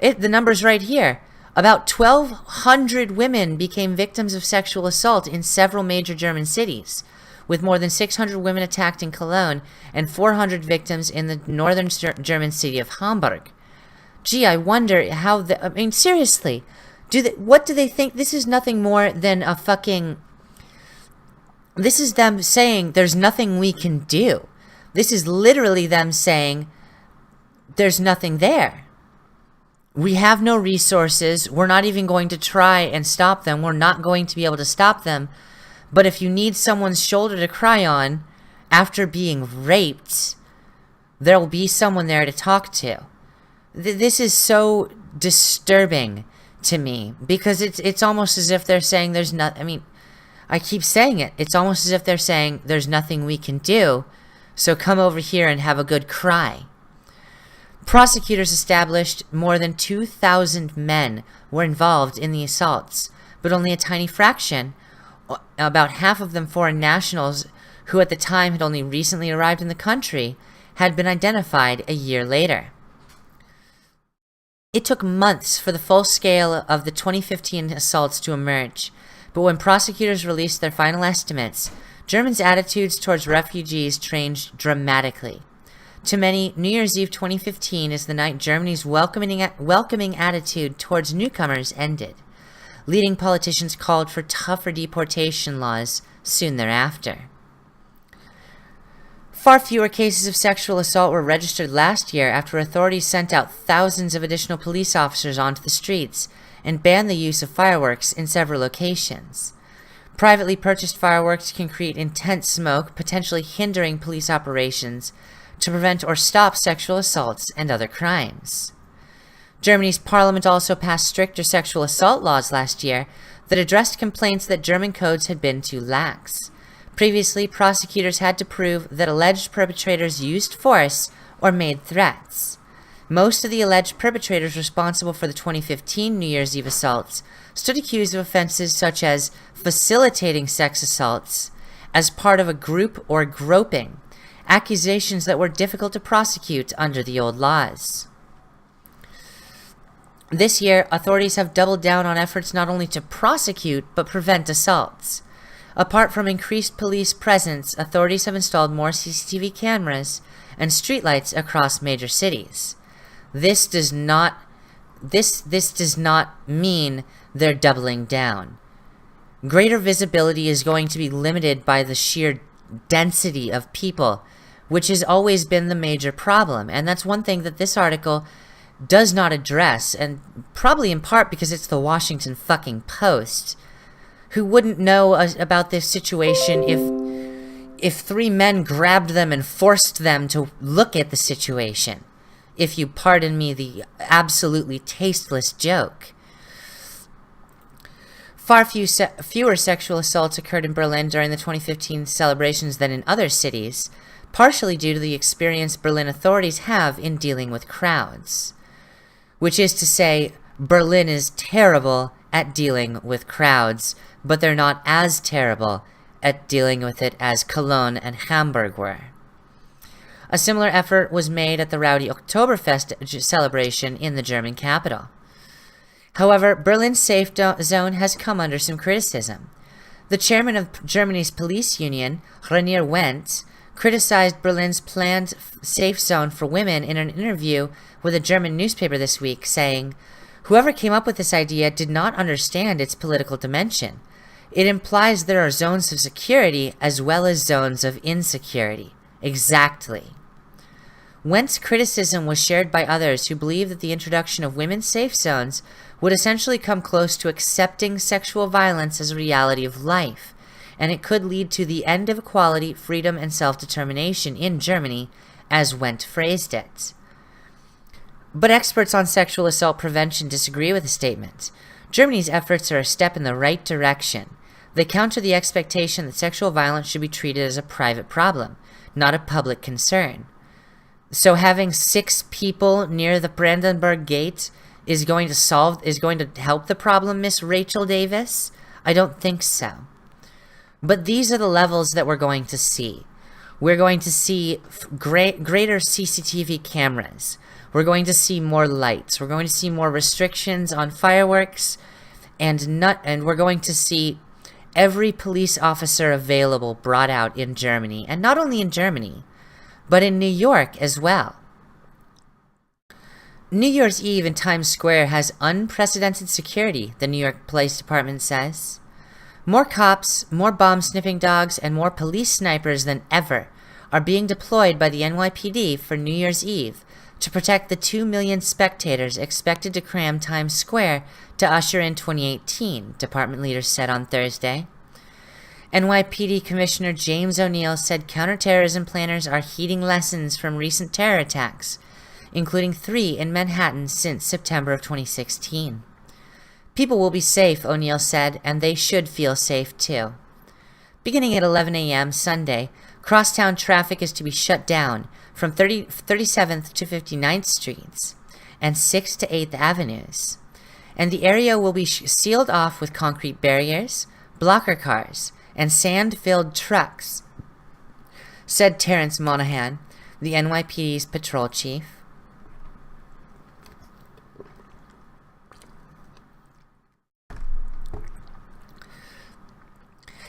The number's right here. About 1,200 women became victims of sexual assault in several major German cities, with more than 600 women attacked in Cologne and 400 victims in the northern German city of Hamburg. Gee, I wonder how... I mean, seriously. What do they think? This is nothing more than a fucking... This is them saying there's nothing we can do. This is literally them saying there's nothing there. We have no resources. We're not even going to try and stop them. We're not going to be able to stop them. But if you need someone's shoulder to cry on after being raped, there will be someone there to talk to. This is so disturbing to me, because it's almost as if they're saying there's not... I mean, I keep saying it. It's almost as if they're saying there's nothing we can do, so come over here and have a good cry. Prosecutors established more than 2,000 men were involved in the assaults, but only a tiny fraction, about half of them foreign nationals who at the time had only recently arrived in the country, had been identified a year later. It took months for the full scale of the 2015 assaults to emerge, but when prosecutors released their final estimates, Germans' attitudes towards refugees changed dramatically. To many, New Year's Eve 2015 is the night Germany's welcoming attitude towards newcomers ended. Leading politicians called for tougher deportation laws soon thereafter. Far fewer cases of sexual assault were registered last year after authorities sent out thousands of additional police officers onto the streets and banned the use of fireworks in several locations. Privately purchased fireworks can create intense smoke, potentially hindering police operations to prevent or stop sexual assaults and other crimes. Germany's parliament also passed stricter sexual assault laws last year that addressed complaints that German codes had been too lax. Previously, prosecutors had to prove that alleged perpetrators used force or made threats. Most of the alleged perpetrators responsible for the 2015 New Year's Eve assaults stood accused of offenses such as facilitating sex assaults as part of a group or groping, accusations that were difficult to prosecute under the old laws. This year, authorities have doubled down on efforts not only to prosecute but prevent assaults. Apart from increased police presence, authorities have installed more CCTV cameras and streetlights across major cities. This does not mean they're doubling down. Greater visibility is going to be limited by the sheer density of people, which has always been the major problem. And that's one thing that this article does not address, and probably in part because it's the Washington fucking Post, who wouldn't know about this situation if three men grabbed them and forced them to look at the situation. If you pardon me the absolutely tasteless joke. Far fewer sexual assaults occurred in Berlin during the 2015 celebrations than in other cities, partially due to the experience Berlin authorities have in dealing with crowds. Which is to say, Berlin is terrible at dealing with crowds, but they're not as terrible at dealing with it as Cologne and Hamburg were. A similar effort was made at the rowdy Oktoberfest celebration in the German capital. However, Berlin's safe zone has come under some criticism. The chairman of Germany's police union, Rainier Wendt, criticized Berlin's planned safe zone for women in an interview with a German newspaper this week, saying, "Whoever came up with this idea did not understand its political dimension. It implies there are zones of security as well as zones of insecurity." Exactly. Wendt's criticism was shared by others who believe that the introduction of women's safe zones would essentially come close to accepting sexual violence as a reality of life, and it could lead to the end of equality, freedom, and self-determination in Germany, as Wendt phrased it. But experts on sexual assault prevention disagree with the statement. Germany's efforts are a step in the right direction. They counter the expectation that sexual violence should be treated as a private problem, not a public concern. So having 6 people near the Brandenburg Gate is going to help the problem, Miss Rachel Davis? I don't think so. But these are the levels that we're going to see. We're going to see greater CCTV cameras. We're going to see more lights. We're going to see more restrictions on fireworks, and we're going to see every police officer available brought out in Germany, and not only in Germany, but in New York as well. New Year's Eve in Times Square has unprecedented security, the New York Police Department says. More cops, more bomb-sniffing dogs, and more police snipers than ever are being deployed by the NYPD for New Year's Eve to protect the 2 million spectators expected to cram Times Square to usher in 2018, department leaders said on Thursday. NYPD Commissioner James O'Neill said counterterrorism planners are heeding lessons from recent terror attacks, including 3 in Manhattan since September of 2016. People will be safe, O'Neill said, and they should feel safe too. Beginning at 11 a.m. Sunday, crosstown traffic is to be shut down from 37th to 59th Streets and 6th to 8th Avenues, and the area will be sealed off with concrete barriers, blocker cars, and sand-filled trucks, said Terrence Monahan, the NYPD's patrol chief.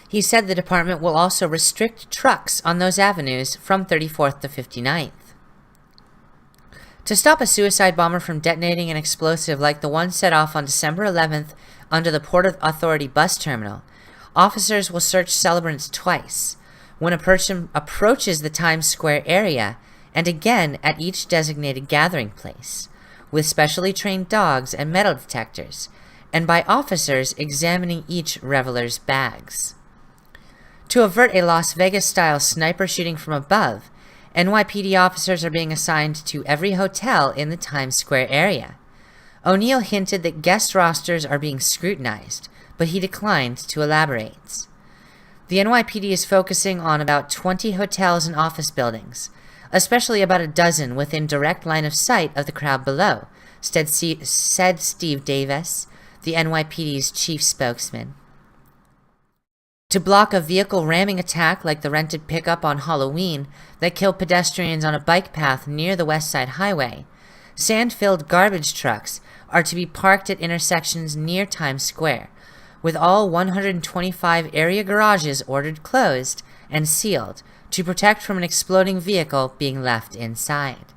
He said the department will also restrict trucks on those avenues from 34th to 59th. To stop a suicide bomber from detonating an explosive like the one set off on December 11th under the Port Authority bus terminal, officers will search celebrants twice, when a person approaches the Times Square area and again at each designated gathering place, with specially trained dogs and metal detectors, and by officers examining each reveler's bags. To avert a Las Vegas-style sniper shooting from above, NYPD officers are being assigned to every hotel in the Times Square area. O'Neill hinted that guest rosters are being scrutinized, but he declined to elaborate. The NYPD is focusing on about 20 hotels and office buildings, especially about a dozen within direct line of sight of the crowd below, said Steve Davis, the NYPD's chief spokesman. To block a vehicle ramming attack like the rented pickup on Halloween that killed pedestrians on a bike path near the West Side Highway, sand-filled garbage trucks are to be parked at intersections near Times Square, with all 125 area garages ordered closed and sealed to protect from an exploding vehicle being left inside.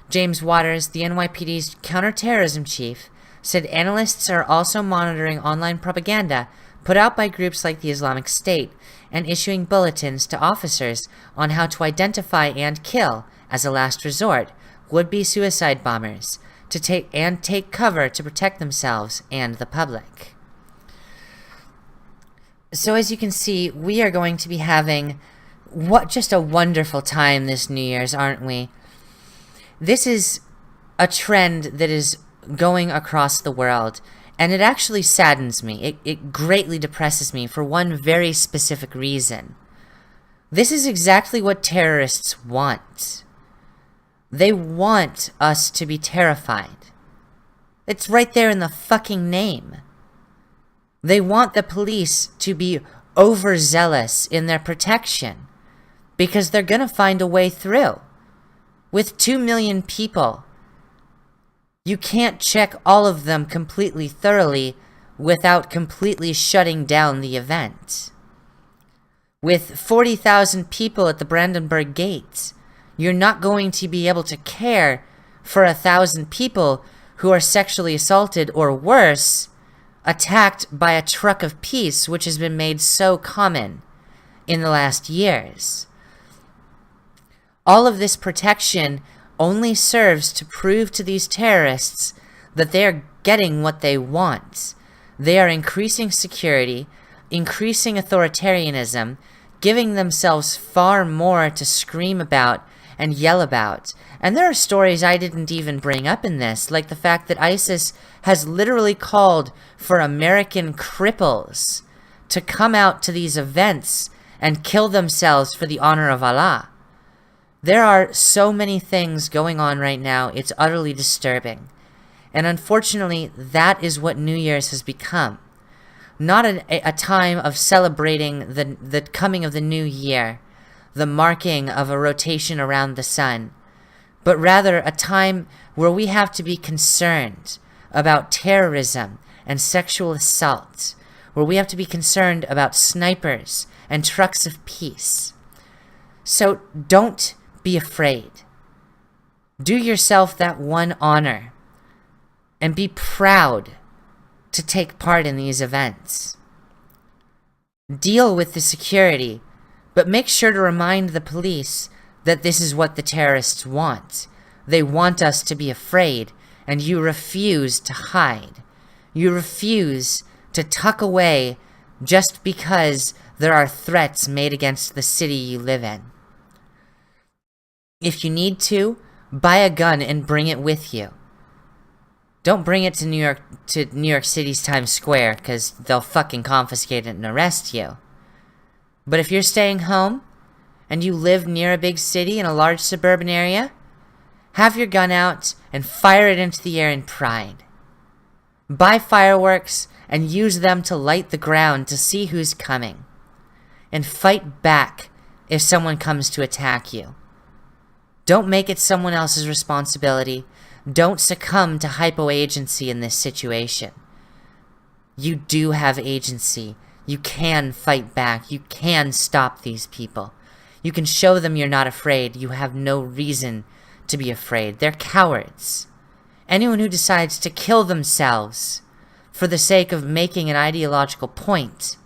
James Waters, the NYPD's counterterrorism chief, said analysts are also monitoring online propaganda put out by groups like the Islamic State and issuing bulletins to officers on how to identify and kill, as a last resort, would-be suicide bombers to take cover to protect themselves and the public. So as you can see, we are going to be having just a wonderful time this New Year's, aren't we? This is a trend that is going across the world, and it actually saddens me. It greatly depresses me for one very specific reason. This is exactly what terrorists want. They want us to be terrified. It's right there in the fucking name. They want the police to be overzealous in their protection because they're gonna find a way through. With 2 million people, you can't check all of them completely thoroughly without completely shutting down the event. With 40,000 people at the Brandenburg Gate, you're not going to be able to care for 1,000 people who are sexually assaulted or worse, attacked by a truck of peace, which has been made so common in the last years. All of this protection only serves to prove to these terrorists that they are getting what they want. They are increasing security, increasing authoritarianism, giving themselves far more to scream about and yell about. And there are stories I didn't even bring up in this, like the fact that ISIS has literally called for American cripples to come out to these events and kill themselves for the honor of Allah. There are so many things going on right now, it's utterly disturbing. And unfortunately, that is what New Year's has become. Not a time of celebrating the coming of the new year, the marking of a rotation around the sun, but rather a time where we have to be concerned about terrorism and sexual assault, where we have to be concerned about snipers and trucks of peace. So don't be afraid. Do yourself that one honor and be proud to take part in these events. Deal with the security, but make sure to remind the police that this is what the terrorists want. They want us to be afraid, and you refuse to hide. You refuse to tuck away just because there are threats made against the city you live in. If you need to, buy a gun and bring it with you. Don't bring it to New York City's Times Square, because they'll fucking confiscate it and arrest you. But if you're staying home, and you live near a big city in a large suburban area, have your gun out and fire it into the air in pride. Buy fireworks and use them to light the ground to see who's coming. And fight back if someone comes to attack you. Don't make it someone else's responsibility. Don't succumb to hypo-agency in this situation. You do have agency. You can fight back. You can stop these people. You can show them you're not afraid. You have no reason to be afraid. They're cowards. Anyone who decides to kill themselves for the sake of making an ideological point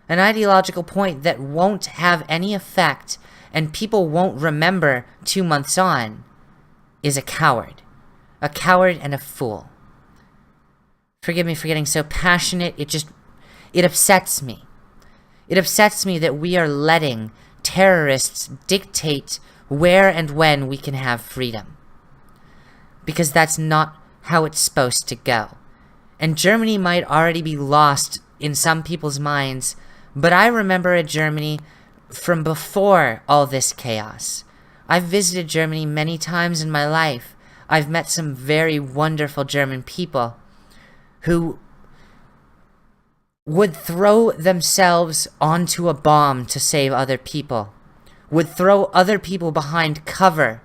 that won't have any effect and people won't remember 2 months on, is a coward. A coward and a fool. Forgive me for getting so passionate. It upsets me. It upsets me that we are letting terrorists dictate where and when we can have freedom. Because that's not how it's supposed to go. And Germany might already be lost in some people's minds, but I remember a Germany from before all this chaos. I've visited Germany many times in my life. I've met some very wonderful German people who would throw themselves onto a bomb to save other people, would throw other people behind cover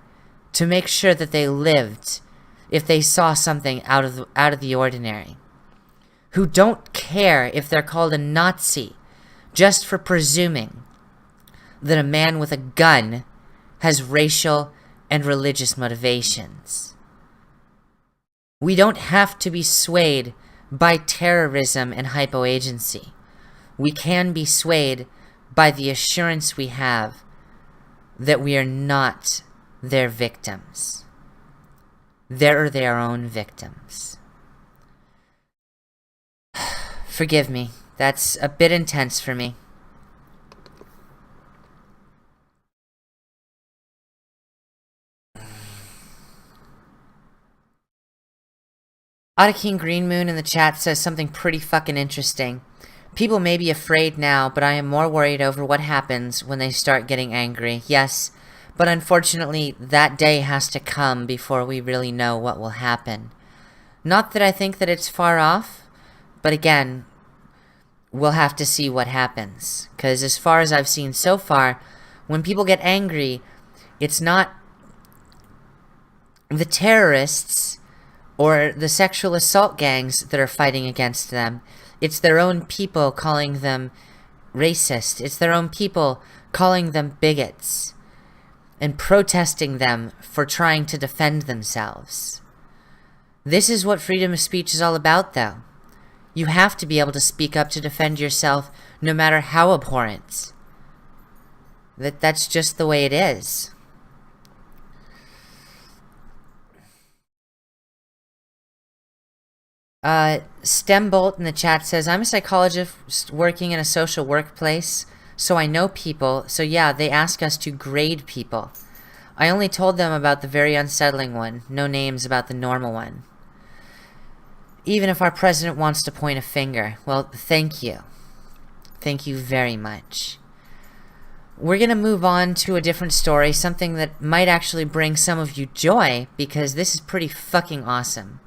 to make sure that they lived if they saw something out of the ordinary, who don't care if they're called a Nazi just for presuming that a man with a gun has racial and religious motivations. We don't have to be swayed by terrorism and hypoagency. We can be swayed by the assurance we have that we are not their victims. They're their own victims. Forgive me, that's a bit intense for me. Ottaking Green Moon in the chat says something pretty fucking interesting. People may be afraid now, but I am more worried over what happens when they start getting angry. Yes, but unfortunately, that day has to come before we really know what will happen. Not that I think that it's far off, but again, we'll have to see what happens. Because as far as I've seen so far, when people get angry, it's not the terrorists or the sexual assault gangs that are fighting against them. It's their own people calling them racist. It's their own people calling them bigots and protesting them for trying to defend themselves. This is what freedom of speech is all about, though. You have to be able to speak up to defend yourself no matter how abhorrent. That's just the way it is. Stembolt in the chat says, I'm a psychologist working in a social workplace, so I know people, so yeah, they ask us to grade people. I only told them about the very unsettling one, no names about the normal one. Even if our president wants to point a finger, well, thank you. Thank you very much. We're gonna move on to a different story, something that might actually bring some of you joy, because this is pretty fucking awesome.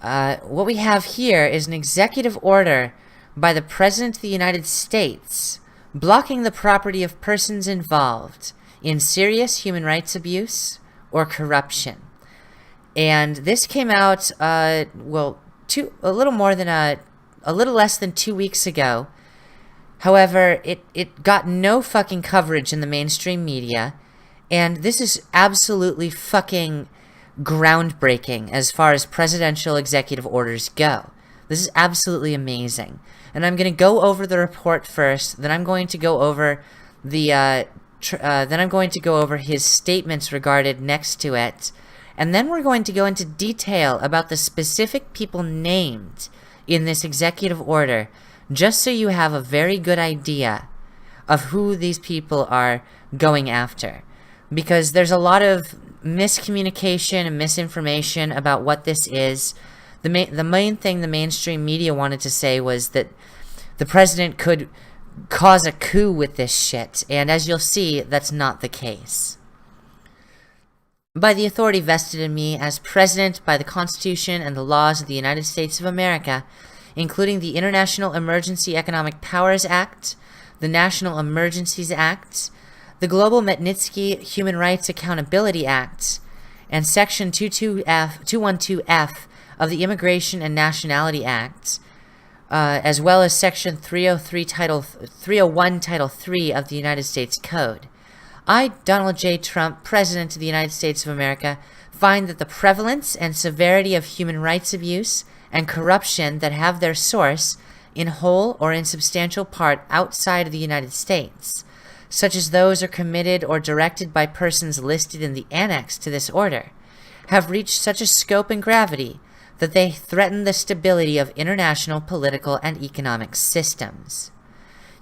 What we have here is an executive order by the President of the United States blocking the property of persons involved in serious human rights abuse or corruption. And this came out, a little less than 2 weeks ago. However, it got no fucking coverage in the mainstream media, and this is absolutely fucking groundbreaking as far as presidential executive orders go. This is absolutely amazing. And I'm going to go over the report first, then I'm going to go over his statements regarded next to it, and then we're going to go into detail about the specific people named in this executive order, just so you have a very good idea of who these people are going after. Because there's a lot of miscommunication and misinformation about what this is. The main thing the mainstream media wanted to say was that the president could cause a coup with this shit, and as you'll see, that's not the case. By the authority vested in me as president by the Constitution and the laws of the United States of America, including the International Emergency Economic Powers Act, the National Emergencies Act, the Global Magnitsky Human Rights Accountability Act, and Section 212F of the Immigration and Nationality Act, as well as Section 301, Title 3 of the United States Code. I, Donald J. Trump, President of the United States of America, find that the prevalence and severity of human rights abuse and corruption that have their source in whole or in substantial part outside of the United States, such as those are committed or directed by persons listed in the annex to this order, have reached such a scope and gravity that they threaten the stability of international political and economic systems.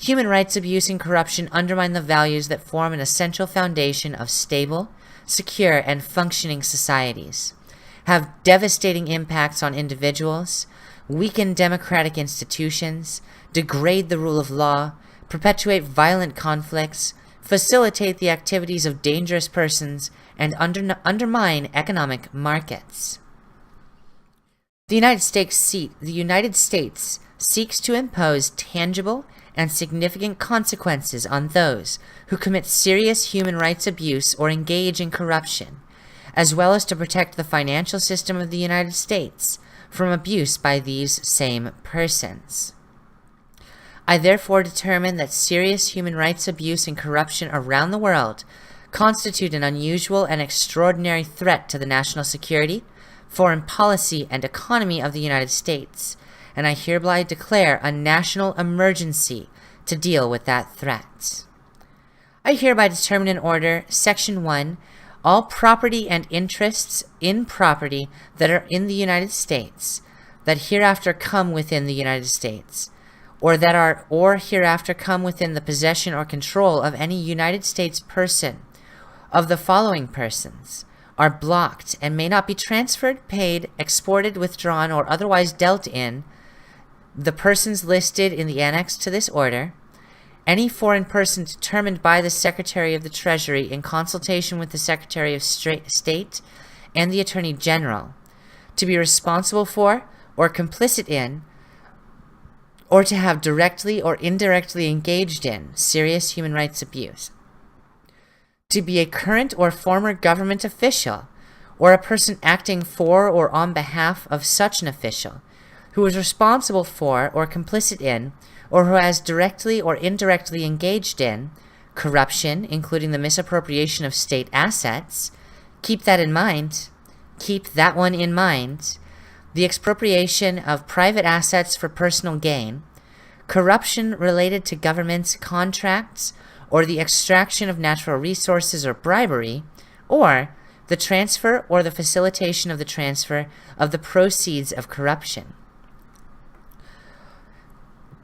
Human rights abuse and corruption undermine the values that form an essential foundation of stable, secure, and functioning societies, have devastating impacts on individuals, weaken democratic institutions, degrade the rule of law, perpetuate violent conflicts, facilitate the activities of dangerous persons, and undermine economic markets. The United States seeks to impose tangible and significant consequences on those who commit serious human rights abuse or engage in corruption, as well as to protect the financial system of the United States from abuse by these same persons. I therefore determine that serious human rights abuse and corruption around the world constitute an unusual and extraordinary threat to the national security, foreign policy, and economy of the United States, and I hereby declare a national emergency to deal with that threat. I hereby determine and order, Section 1, all property and interests in property that are in the United States, that hereafter come within the United States, or that are or hereafter come within the possession or control of any United States person, of the following persons, are blocked and may not be transferred, paid, exported, withdrawn, or otherwise dealt in the persons listed in the annex to this order, any foreign person determined by the Secretary of the Treasury in consultation with the Secretary of State and the Attorney General, to be responsible for or complicit in, or to have directly or indirectly engaged in serious human rights abuse, to be a current or former government official, or a person acting for or on behalf of such an official, who is responsible for or complicit in, or who has directly or indirectly engaged in, corruption, including the misappropriation of state assets. Keep that in mind. Keep that one in mind. The expropriation of private assets for personal gain, corruption related to government's contracts, or the extraction of natural resources or bribery, or the transfer or the facilitation of the transfer of the proceeds of corruption.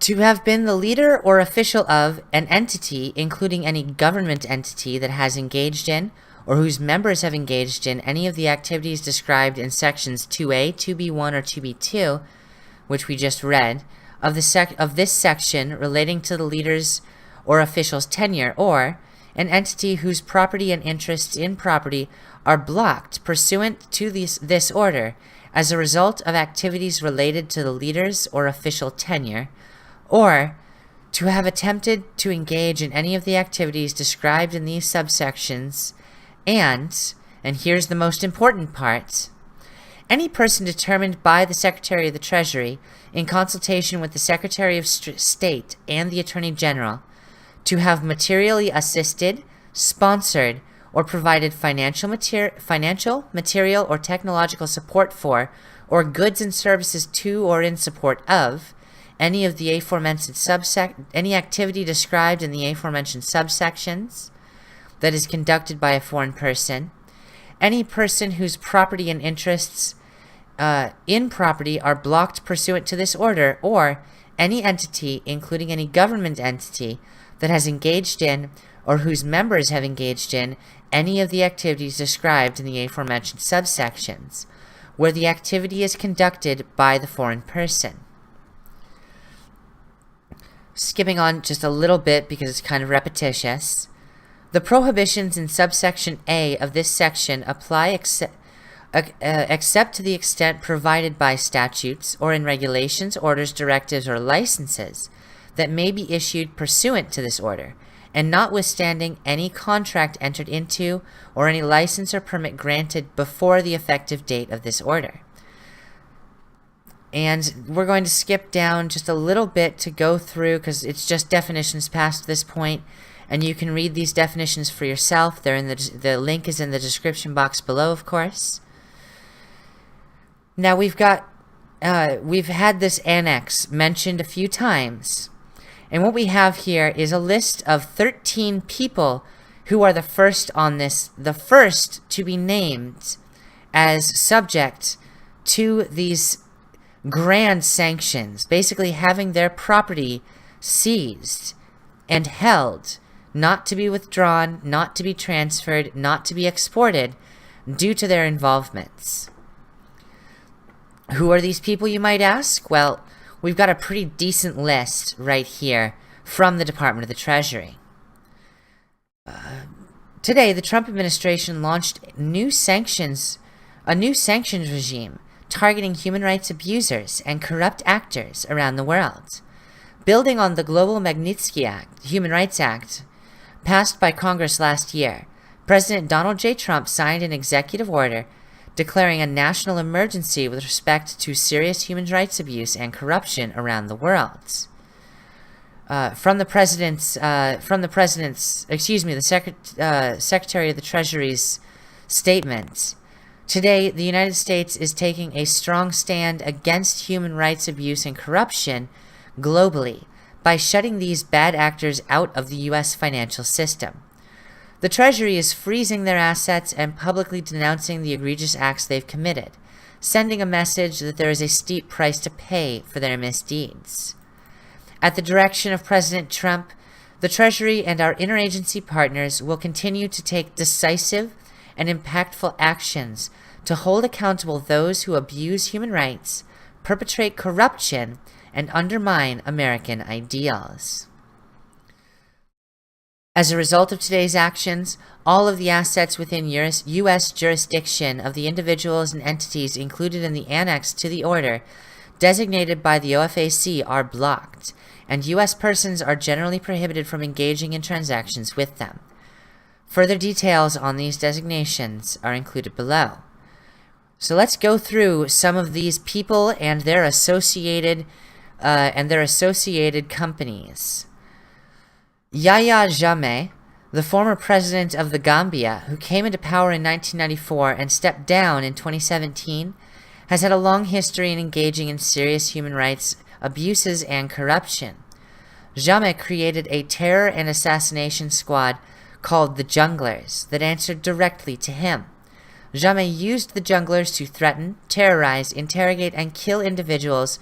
To have been the leader or official of an entity, including any government entity that has engaged in or whose members have engaged in any of the activities described in sections 2A, 2B1, or 2B2, which we just read, of this section relating to the leader's or official's tenure, or an entity whose property and interests in property are blocked pursuant to this order as a result of activities related to the leader's or official tenure, or to have attempted to engage in any of the activities described in these subsections, and here's the most important part, any person determined by the Secretary of the Treasury in consultation with the Secretary of State and the Attorney General to have materially assisted, sponsored, or provided financial, material, or technological support for, or goods and services to or in support of, any of the aforementioned any activity described in the aforementioned subsections that is conducted by a foreign person, any person whose property and interests in property are blocked pursuant to this order, or any entity, including any government entity, that has engaged in or whose members have engaged in any of the activities described in the aforementioned subsections, where the activity is conducted by the foreign person. Skipping on just a little bit because it's kind of repetitious. The prohibitions in subsection A of this section apply except to the extent provided by statutes or in regulations, orders, directives, or licenses that may be issued pursuant to this order, and notwithstanding any contract entered into or any license or permit granted before the effective date of this order. And we're going to skip down just a little bit to go through, because it's just definitions past this point, and you can read these definitions for yourself. They're in the link is in the description box below, of course. Now we've had this annex mentioned a few times, and what we have here is a list of 13 people who are the first to be named as subject to these grand sanctions, basically having their property seized and held, not to be withdrawn, not to be transferred, not to be exported, due to their involvements. Who are these people, you might ask? Well, we've got a pretty decent list right here from the Department of the Treasury. Today, the Trump administration launched a new sanctions regime targeting human rights abusers and corrupt actors around the world. Building on the Global Magnitsky Act, Human Rights Act, passed by Congress last year, President Donald J. Trump signed an executive order declaring a national emergency with respect to serious human rights abuse and corruption around the world. The Secretary of the Treasury's statement. Today, the United States is taking a strong stand against human rights abuse and corruption globally by shutting these bad actors out of the U.S. financial system. The Treasury is freezing their assets and publicly denouncing the egregious acts they've committed, sending a message that there is a steep price to pay for their misdeeds. At the direction of President Trump, the Treasury and our interagency partners will continue to take decisive and impactful actions to hold accountable those who abuse human rights, perpetrate corruption, and undermine American ideals. As a result of today's actions, all of the assets within U.S. jurisdiction of the individuals and entities included in the annex to the order designated by the OFAC are blocked, and U.S. persons are generally prohibited from engaging in transactions with them. Further details on these designations are included below. So let's go through some of these people and their associated companies. Yahya Jammeh, the former president of the Gambia, who came into power in 1994 and stepped down in 2017, has had a long history in engaging in serious human rights abuses and corruption. Jammeh created a terror and assassination squad called the Junglers that answered directly to him. Jammeh used the Junglers to threaten, terrorize, interrogate, and kill individuals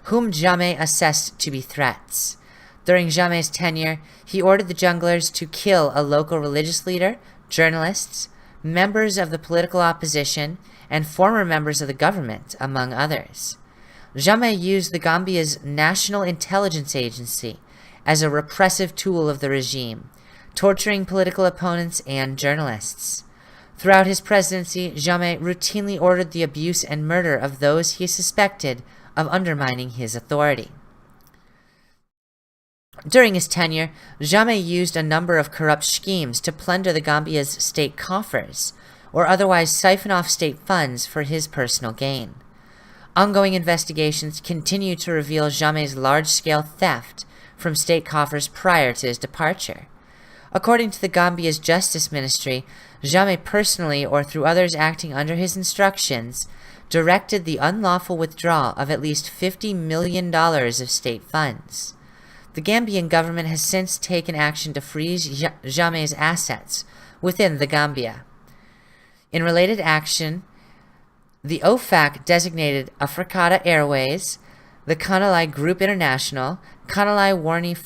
whom Jammeh assessed to be threats. During Jammeh's tenure, he ordered the Junglers to kill a local religious leader, journalists, members of the political opposition, and former members of the government, among others. Jammeh used the Gambia's National Intelligence Agency as a repressive tool of the regime, torturing political opponents and journalists. Throughout his presidency, Jammeh routinely ordered the abuse and murder of those he suspected of undermining his authority. During his tenure, Jammeh used a number of corrupt schemes to plunder the Gambia's state coffers, or otherwise siphon off state funds for his personal gain. Ongoing investigations continue to reveal Jammeh's large-scale theft from state coffers prior to his departure. According to the Gambia's Justice Ministry, Jammeh personally, or through others acting under his instructions, directed the unlawful withdrawal of at least $50 million of state funds. The Gambian government has since taken action to freeze Jammeh's assets within the Gambia. In related action, the OFAC designated Africata Airways, the Kanalai Group International, Kanalai Warney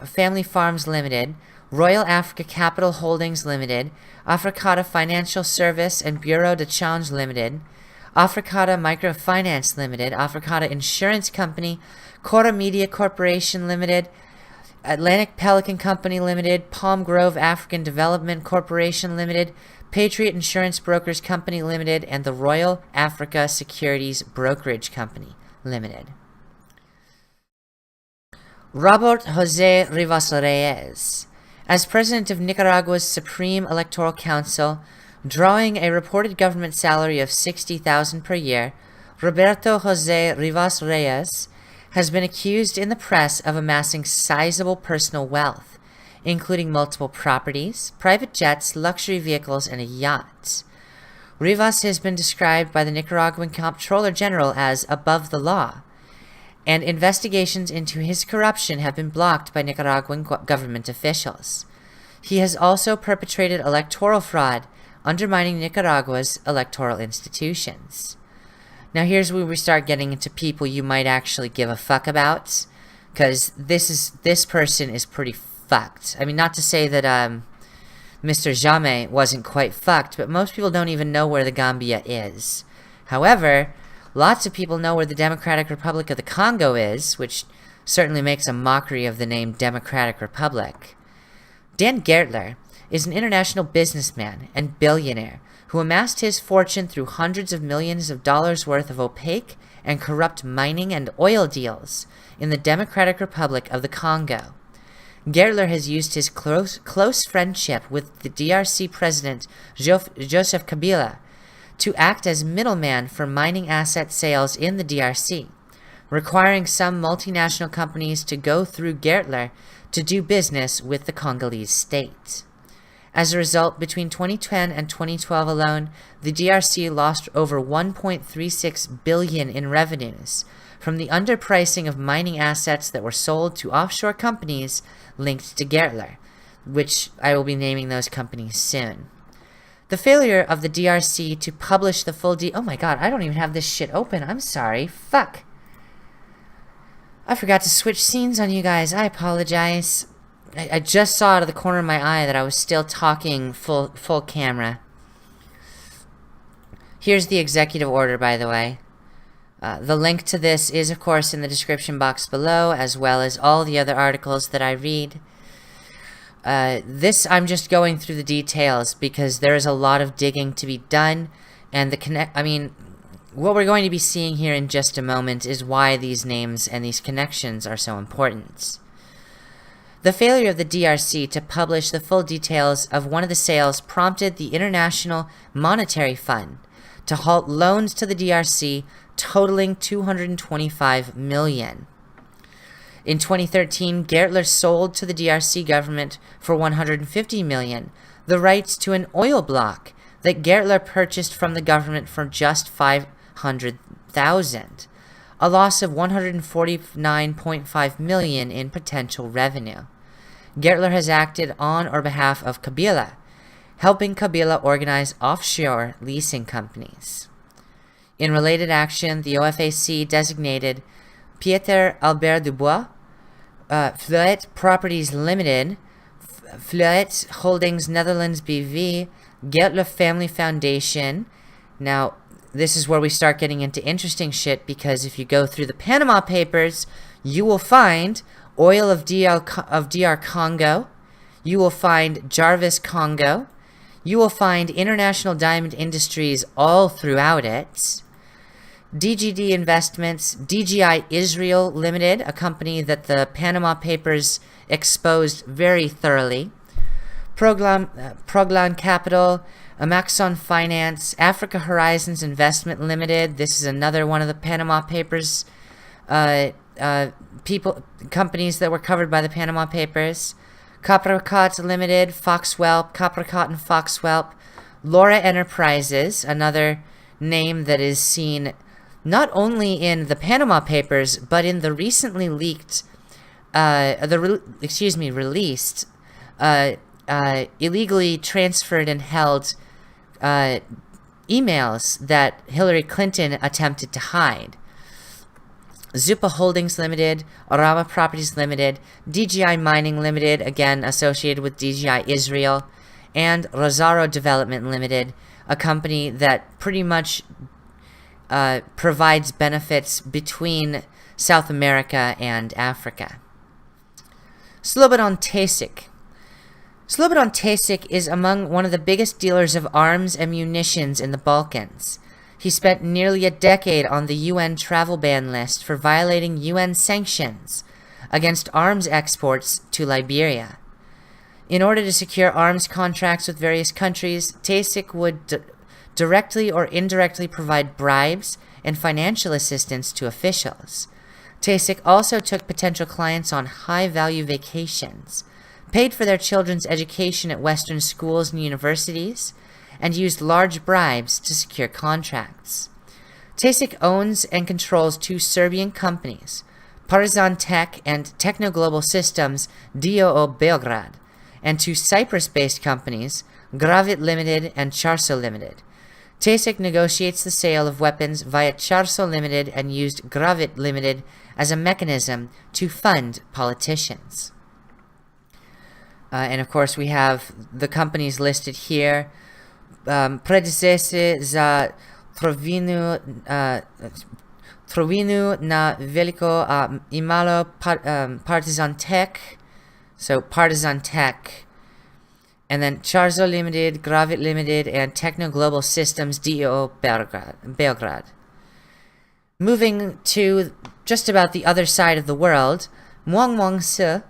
Family Farms Limited, Royal Africa Capital Holdings Limited, Africata Financial Service and Bureau de Change Limited, Africata Microfinance Limited, Africata Insurance Company, Cora Media Corporation Limited, Atlantic Pelican Company Limited, Palm Grove African Development Corporation Limited, Patriot Insurance Brokers Company Limited, and the Royal Africa Securities Brokerage Company Limited. Robert José Rivas Reyes. As president of Nicaragua's Supreme Electoral Council, drawing a reported government salary of $60,000 per year, Roberto Jose Rivas Reyes has been accused in the press of amassing sizable personal wealth, including multiple properties, private jets, luxury vehicles, and a yacht. Rivas has been described by the Nicaraguan Comptroller General as above the law, and investigations into his corruption have been blocked by Nicaraguan government officials. He has also perpetrated electoral fraud, undermining Nicaragua's electoral institutions. Now here's where we start getting into people you might actually give a fuck about, because this person is pretty fucked. I mean, not to say that Mr. Jammeh wasn't quite fucked, but most people don't even know where the Gambia is. However, lots of people know where the Democratic Republic of the Congo is, which certainly makes a mockery of the name Democratic Republic. Dan Gertler is an international businessman and billionaire who amassed his fortune through hundreds of millions of dollars worth of opaque and corrupt mining and oil deals in the Democratic Republic of the Congo. Gertler has used his close friendship with the DRC president Joseph Kabila to act as middleman for mining asset sales in the DRC, requiring some multinational companies to go through Gertler to do business with the Congolese state. As a result, between 2010 and 2012 alone, the DRC lost over $1.36 billion in revenues from the underpricing of mining assets that were sold to offshore companies linked to Gertler, which I will be naming those companies soon. The failure of the DRC to publish the full oh my god, I don't even have this shit open. I'm sorry. Fuck. I forgot to switch scenes on you guys. I apologize. I just saw out of the corner of my eye that I was still talking full camera. Here's the executive order, by the way. The link to this is, of course, in the description box below, as well as all the other articles that I read. This, I'm just going through the details because there is a lot of digging to be done, and what we're going to be seeing here in just a moment is why these names and these connections are so important. The failure of the DRC to publish the full details of one of the sales prompted the International Monetary Fund to halt loans to the DRC totaling $225 million. In 2013, Gertler sold to the DRC government for $150 million the rights to an oil block that Gertler purchased from the government for just $500,000, a loss of $149.5 million in potential revenue. Gertler has acted on or behalf of Kabila, helping Kabila organize offshore leasing companies. In related action, the OFAC designated Pieter Albert Dubois, Fluet Properties Limited, Fluet Holdings Netherlands BV, Gertler Family Foundation. Now, this is where we start getting into interesting shit, because if you go through the Panama Papers, you will find Oil of DR Congo, you will find Jarvis Congo, you will find International Diamond Industries all throughout it, DGD Investments, DGI Israel Limited, a company that the Panama Papers exposed very thoroughly, Proglan Capital, Amaxon Finance, Africa Horizons Investment Limited. This is another one of the Panama Papers companies that were covered by the Panama Papers. Capricot Limited, Foxwhelp, Capricot and Foxwhelp, Laura Enterprises, another name that is seen not only in the Panama Papers but in the recently leaked, released, illegally transferred and held emails that Hillary Clinton attempted to hide. Zupa Holdings Limited, Orama Properties Limited, DGI Mining Limited, again associated with DGI Israel, and Rosaro Development Limited, a company that pretty much provides benefits between South America and Africa. Slobodan Tasic. Slobodan Tasic is among one of the biggest dealers of arms and munitions in the Balkans. He spent nearly a decade on the UN travel ban list for violating UN sanctions against arms exports to Liberia. In order to secure arms contracts with various countries, Tasic would directly or indirectly provide bribes and financial assistance to officials. Tasic also took potential clients on high-value vacations, paid for their children's education at Western schools and universities, and used large bribes to secure contracts. Tasic owns and controls 2 Serbian companies, Partizan Tech and Techno Global Systems DOO Beograd, and 2 Cyprus-based companies, Gravit Limited and Charso Limited. Tasic negotiates the sale of weapons via Charso Limited and used Gravit Limited as a mechanism to fund politicians. And of course we have the companies listed here. Predecessor za Trovinu na Veliko Imalo Partizan Tech. So Partizan Tech. And then Charzo Limited, Gravit Limited, and Techno Global Systems DOO Beograd. Moving to just about the other side of the world, Muang Muang Se,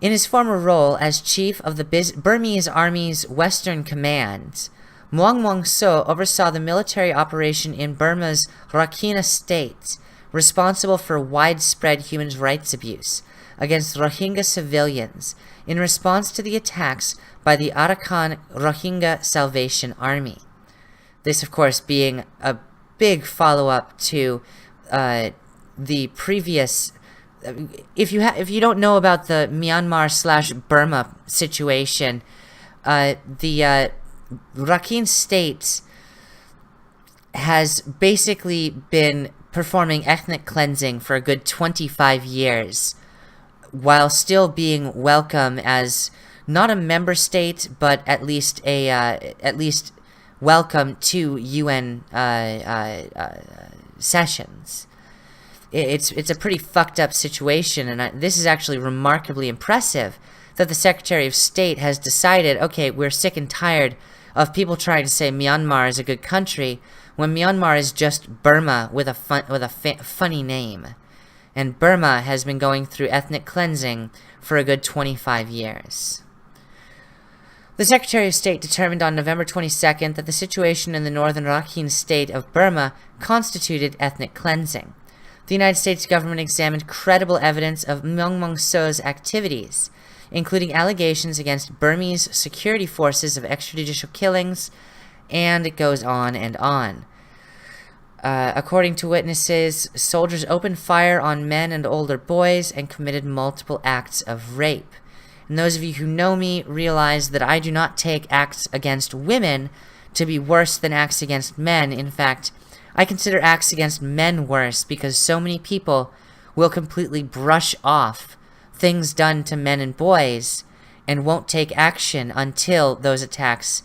in his former role as chief of the Burmese Army's Western Command, Muang Muang Se oversaw the military operation in Burma's Rakhine state, responsible for widespread human rights abuse against Rohingya civilians in response to the attacks by the Arakan Rohingya Salvation Army. This, of course, being a big follow-up to the previous. If you don't know about the Myanmar/Burma situation, the Rakhine state has basically been performing ethnic cleansing for a good 25 years, while still being welcome as not a member state, but at least welcome to UN sessions. It's a pretty fucked up situation, and this is actually remarkably impressive that the Secretary of State has decided, okay, we're sick and tired of people trying to say Myanmar is a good country when Myanmar is just Burma with a funny name. And Burma has been going through ethnic cleansing for a good 25 years. The Secretary of State determined on November 22nd that the situation in the northern Rakhine state of Burma constituted ethnic cleansing. The United States government examined credible evidence of Muang Muang Se's activities, including allegations against Burmese security forces of extrajudicial killings, and it goes on and on. According to witnesses, soldiers opened fire on men and older boys and committed multiple acts of rape. And those of you who know me realize that I do not take acts against women to be worse than acts against men. In fact, I consider acts against men worse because so many people will completely brush off things done to men and boys and won't take action until those attacks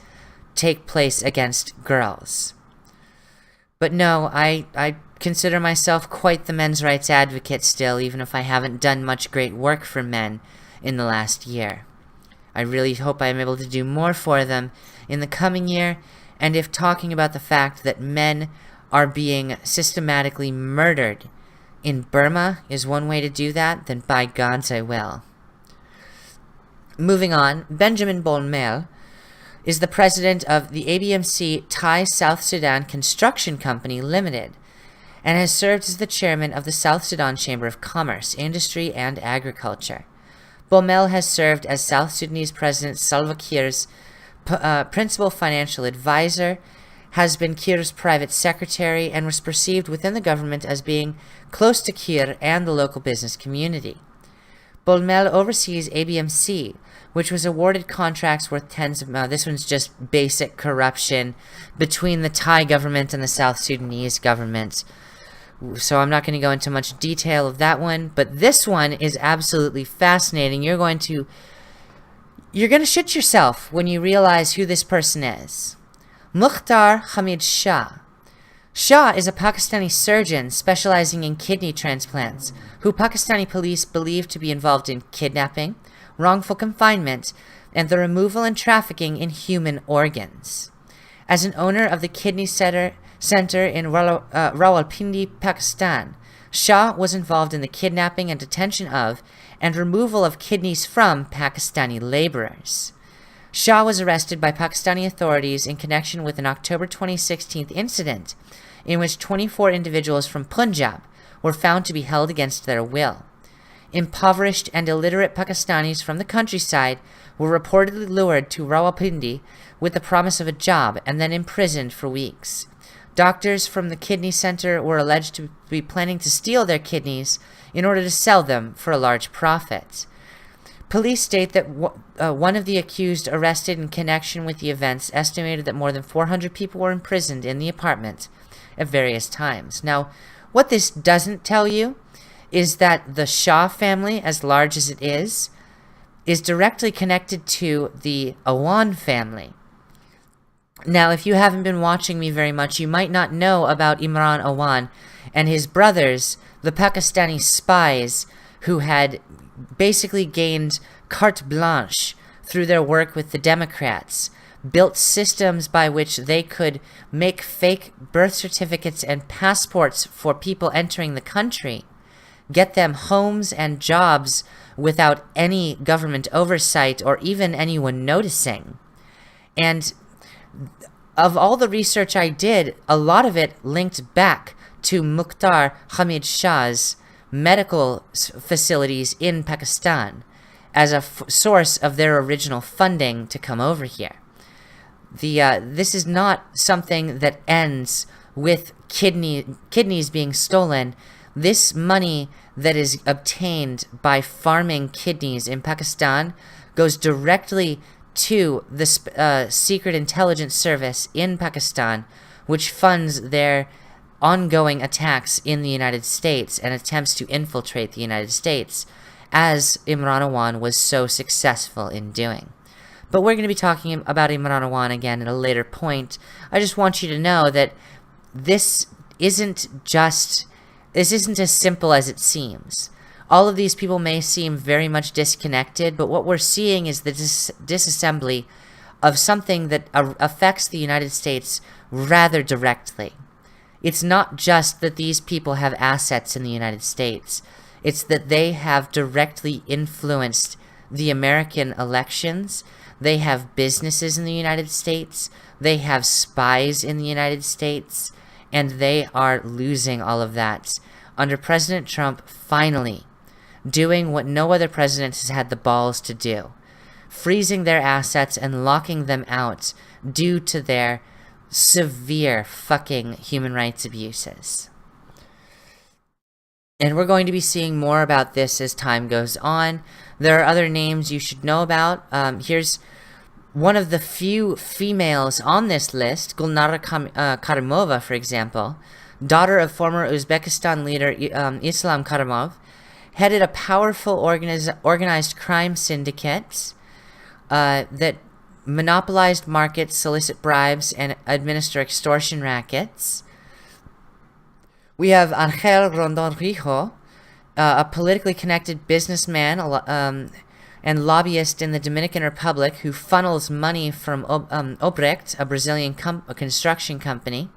take place against girls. But no, I consider myself quite the men's rights advocate still, even if I haven't done much great work for men in the last year. I really hope I am able to do more for them in the coming year, and if talking about the fact that men are being systematically murdered in Burma is one way to do that, then by gods I will. Moving on, Benjamin Bolmel is the president of the ABMC Thai South Sudan Construction Company Limited and has served as the chairman of the South Sudan Chamber of Commerce, Industry, and Agriculture. Bolmel has served as South Sudanese President Salva Kiir's principal financial advisor, has been Kiir's private secretary, and was perceived within the government as being close to Kiir and the local business community. Bolmel oversees ABMC, which was awarded contracts worth tens of this one's just basic corruption between the Thai government and the South Sudanese government. So I'm not going to go into much detail of that one, but this one is absolutely fascinating. You're going to shit yourself when you realize who this person is. Mukhtar Hamid Shah. Shah is a Pakistani surgeon specializing in kidney transplants, who Pakistani police believe to be involved in kidnapping, wrongful confinement, and the removal and trafficking in human organs. As an owner of the Kidney Center in Rawalpindi, Pakistan, Shah was involved in the kidnapping and detention of and removal of kidneys from Pakistani laborers. Shah was arrested by Pakistani authorities in connection with an October 2016 incident in which 24 individuals from Punjab were found to be held against their will. Impoverished and illiterate Pakistanis from the countryside were reportedly lured to Rawalpindi with the promise of a job and then imprisoned for weeks. Doctors from the kidney center were alleged to be planning to steal their kidneys in order to sell them for a large profit. Police state that one of the accused arrested in connection with the events estimated that more than 400 people were imprisoned in the apartment at various times. Now, what this doesn't tell you is that the Shah family, as large as it is directly connected to the Awan family. Now, if you haven't been watching me very much, you might not know about Imran Awan and his brothers, the Pakistani spies who had basically gained carte blanche through their work with the Democrats, built systems by which they could make fake birth certificates and passports for people entering the country, get them homes and jobs without any government oversight or even anyone noticing. And of all the research I did, a lot of it linked back to Mukhtar Hamid Shah's medical facilities in Pakistan as a source of their original funding to come over here. This is not something that ends with kidneys being stolen. This money that is obtained by farming kidneys in Pakistan goes directly to the secret intelligence service in Pakistan, which funds their ongoing attacks in the United States and attempts to infiltrate the United States, as Imran Awan was so successful in doing. But we're going to be talking about Imran Awan again at a later point. I just want you to know that this isn't as simple as it seems. All of these people may seem very much disconnected, but what we're seeing is the disassembly of something that affects the United States rather directly. It's not just that these people have assets in the United States. It's that they have directly influenced the American elections. They have businesses in the United States. They have spies in the United States. And they are losing all of that under President Trump finally doing what no other president has had the balls to do, freezing their assets and locking them out due to their severe fucking human rights abuses. And we're going to be seeing more about this as time goes on. There are other names you should know about. Here's one of the few females on this list, Gulnara Karimova, for example, daughter of former Uzbekistan leader Islam Karimov, headed a powerful organized crime syndicate that monopolized markets, solicit bribes, and administer extortion rackets. We have Angel Rondon Rijo, a politically connected businessman and lobbyist in the Dominican Republic who funnels money from Obrecht, a Brazilian construction company.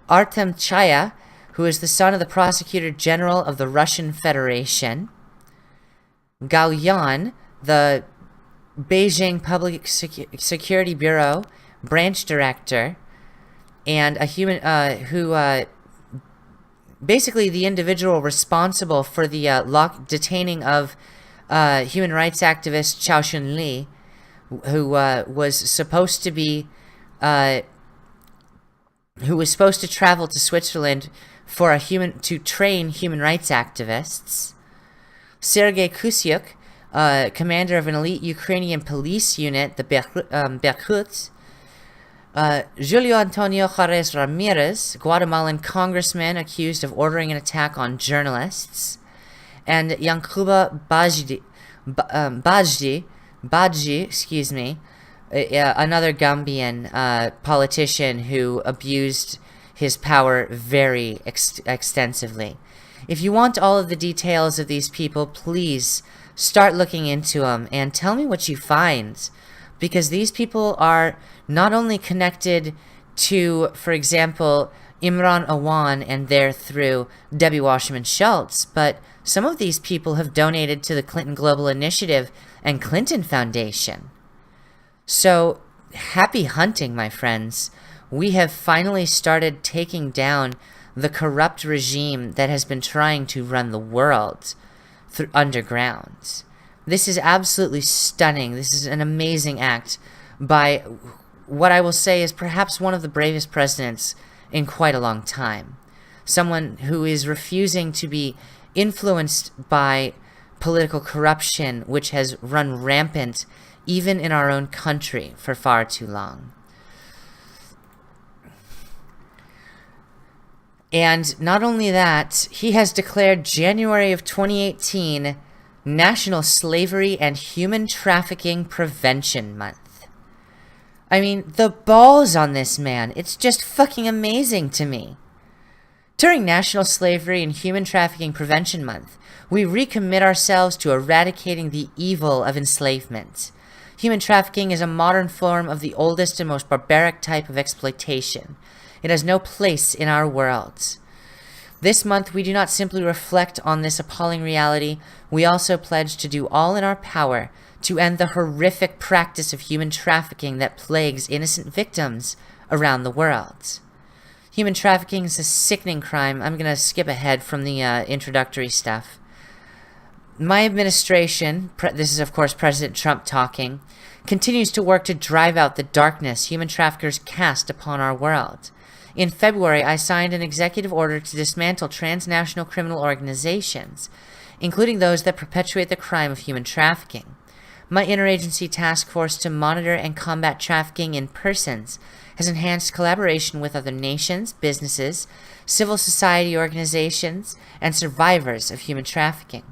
Artem Chaya, who is the son of the Prosecutor General of the Russian Federation. Gao Yan, the Beijing Public Security Bureau branch director, and basically the individual responsible for the detaining of human rights activist Chao Shun-li, who was supposed to travel to Switzerland to train human rights activists. Sergei Kusyuk, commander of an elite Ukrainian police unit, the Berkut. Julio Antonio Jerez Ramirez, Guatemalan congressman accused of ordering an attack on journalists. And Yankuba Badji, another Gambian politician who abused his power very extensively. If you want all of the details of these people, please start looking into them and tell me what you find, because these people are not only connected to, for example, Imran Awan and there through Debbie Wasserman Schultz, but some of these people have donated to the Clinton Global Initiative and Clinton Foundation. So, happy hunting, my friends. We have finally started taking down the corrupt regime that has been trying to run the world through underground. This is absolutely stunning. This is an amazing act by what I will say is perhaps one of the bravest presidents in quite a long time. Someone who is refusing to be influenced by political corruption, which has run rampant even in our own country for far too long. And not only that, he has declared January of 2018 National Slavery and Human Trafficking Prevention Month. I mean, the balls on this man. It's just fucking amazing to me. During National Slavery and Human Trafficking Prevention Month, we recommit ourselves to eradicating the evil of enslavement. Human trafficking is a modern form of the oldest and most barbaric type of exploitation. It has no place in our world. This month, we do not simply reflect on this appalling reality, we also pledge to do all in our power to end the horrific practice of human trafficking that plagues innocent victims around the world. Human trafficking is a sickening crime. I'm going to skip ahead from the introductory stuff. My administration, this is of course President Trump talking, continues to work to drive out the darkness human traffickers cast upon our world. In February, I signed an executive order to dismantle transnational criminal organizations, including those that perpetuate the crime of human trafficking. My interagency task force to monitor and combat trafficking in persons has enhanced collaboration with other nations, businesses, civil society organizations, and survivors of human trafficking.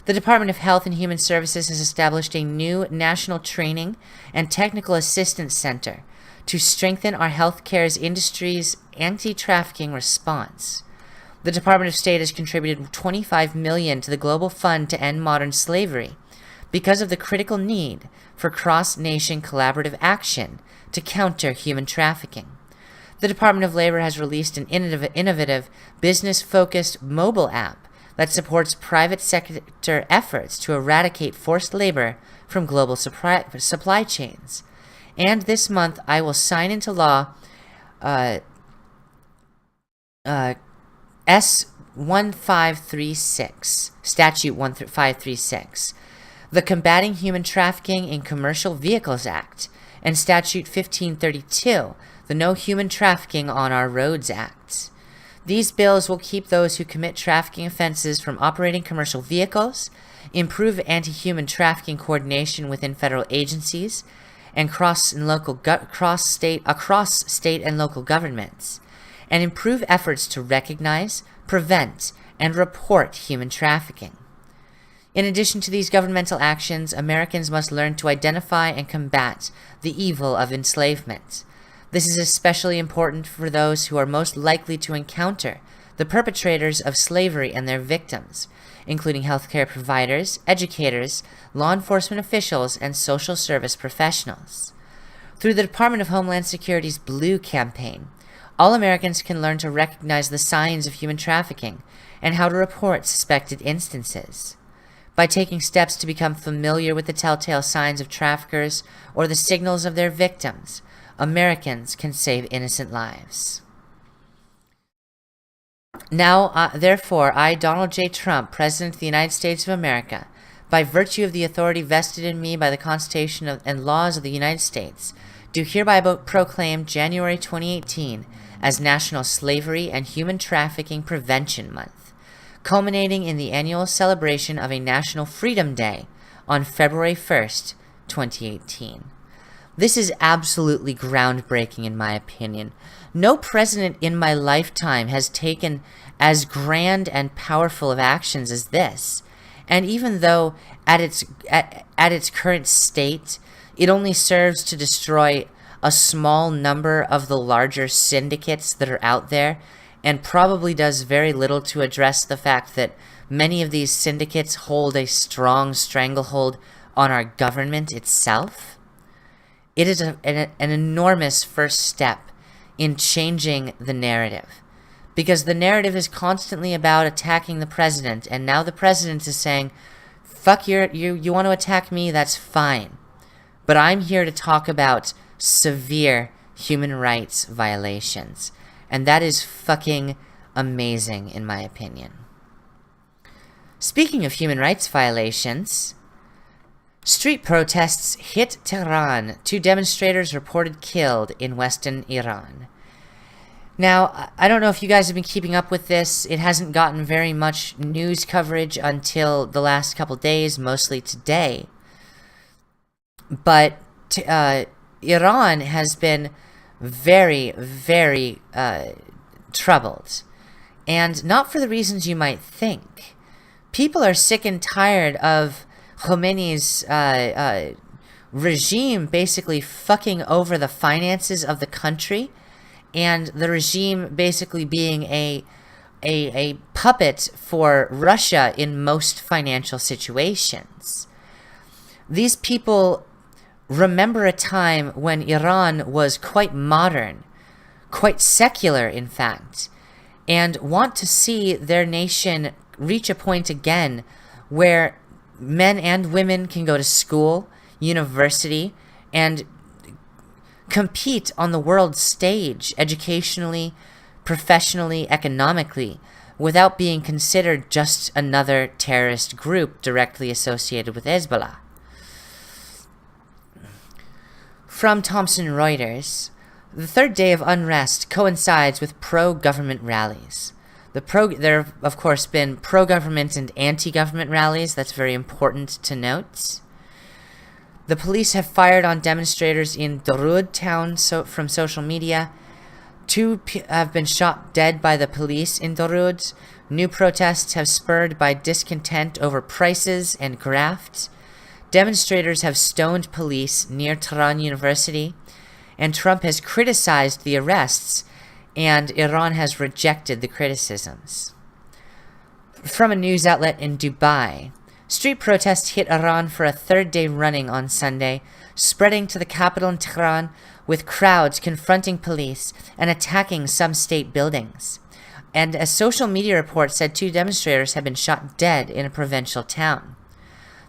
The Department of Health and Human Services has established a new National Training and Technical Assistance Center to strengthen our healthcare industry's anti-trafficking response. The Department of State has contributed $25 million to the Global Fund to End Modern Slavery because of the critical need for cross-nation collaborative action to counter human trafficking. The Department of Labor has released an innovative business-focused mobile app that supports private sector efforts to eradicate forced labor from global supply chains. And this month, I will sign into law S1536, Statute 1536, the Combating Human Trafficking in Commercial Vehicles Act, and Statute 1532, the No Human Trafficking on Our Roads Act. These bills will keep those who commit trafficking offenses from operating commercial vehicles, improve anti-human trafficking coordination within federal agencies, and across state and local governments, and improve efforts to recognize, prevent, and report human trafficking. In addition to these governmental actions, Americans must learn to identify and combat the evil of enslavement. This is especially important for those who are most likely to encounter the perpetrators of slavery and their victims, including healthcare providers, educators, law enforcement officials, and social service professionals. Through the Department of Homeland Security's Blue campaign, all Americans can learn to recognize the signs of human trafficking and how to report suspected instances. By taking steps to become familiar with the telltale signs of traffickers or the signals of their victims, Americans can save innocent lives. Now, therefore, I, Donald J. Trump, President of the United States of America, by virtue of the authority vested in me by the Constitution and laws of the United States, do hereby proclaim January 2018 as National Slavery and Human Trafficking Prevention Month, culminating in the annual celebration of a National Freedom Day on February 1st, 2018. This is absolutely groundbreaking in my opinion. No president in my lifetime has taken as grand and powerful of actions as this. And even though at its current state, it only serves to destroy a small number of the larger syndicates that are out there, and probably does very little to address the fact that many of these syndicates hold a strong stranglehold on our government itself, it is an enormous first step in changing the narrative. Because the narrative is constantly about attacking the president, and now the president is saying, fuck you want to attack me, that's fine. but I'm here to talk about severe human rights violations. And that is fucking amazing, in my opinion. Speaking of human rights violations, street protests hit Tehran. 2 demonstrators reported killed in western Iran. Now, I don't know if you guys have been keeping up with this. It hasn't gotten very much news coverage until the last couple days, mostly today. But Iran has been very, very troubled. And not for the reasons you might think. People are sick and tired of Khomeini's regime basically fucking over the finances of the country, and the regime basically being a puppet for Russia in most financial situations. These people remember a time when Iran was quite modern, quite secular in fact, and want to see their nation reach a point again where men and women can go to school, university, and compete on the world stage educationally, professionally, economically, without being considered just another terrorist group directly associated with Hezbollah. From Thomson Reuters, the third day of unrest coincides with pro-government rallies. There have, of course, been pro-government and anti-government rallies. That's very important to note. The police have fired on demonstrators in Dorud town from social media. 2 have been shot dead by the police in Dorud. New protests have spurred by discontent over prices and graft. Demonstrators have stoned police near Tehran University. And Trump has criticized the arrests, and Iran has rejected the criticisms. From a news outlet in Dubai, street protests hit Iran for a 3rd day running on Sunday, spreading to the capital in Tehran, with crowds confronting police and attacking some state buildings. And a social media report said 2 demonstrators had been shot dead in a provincial town.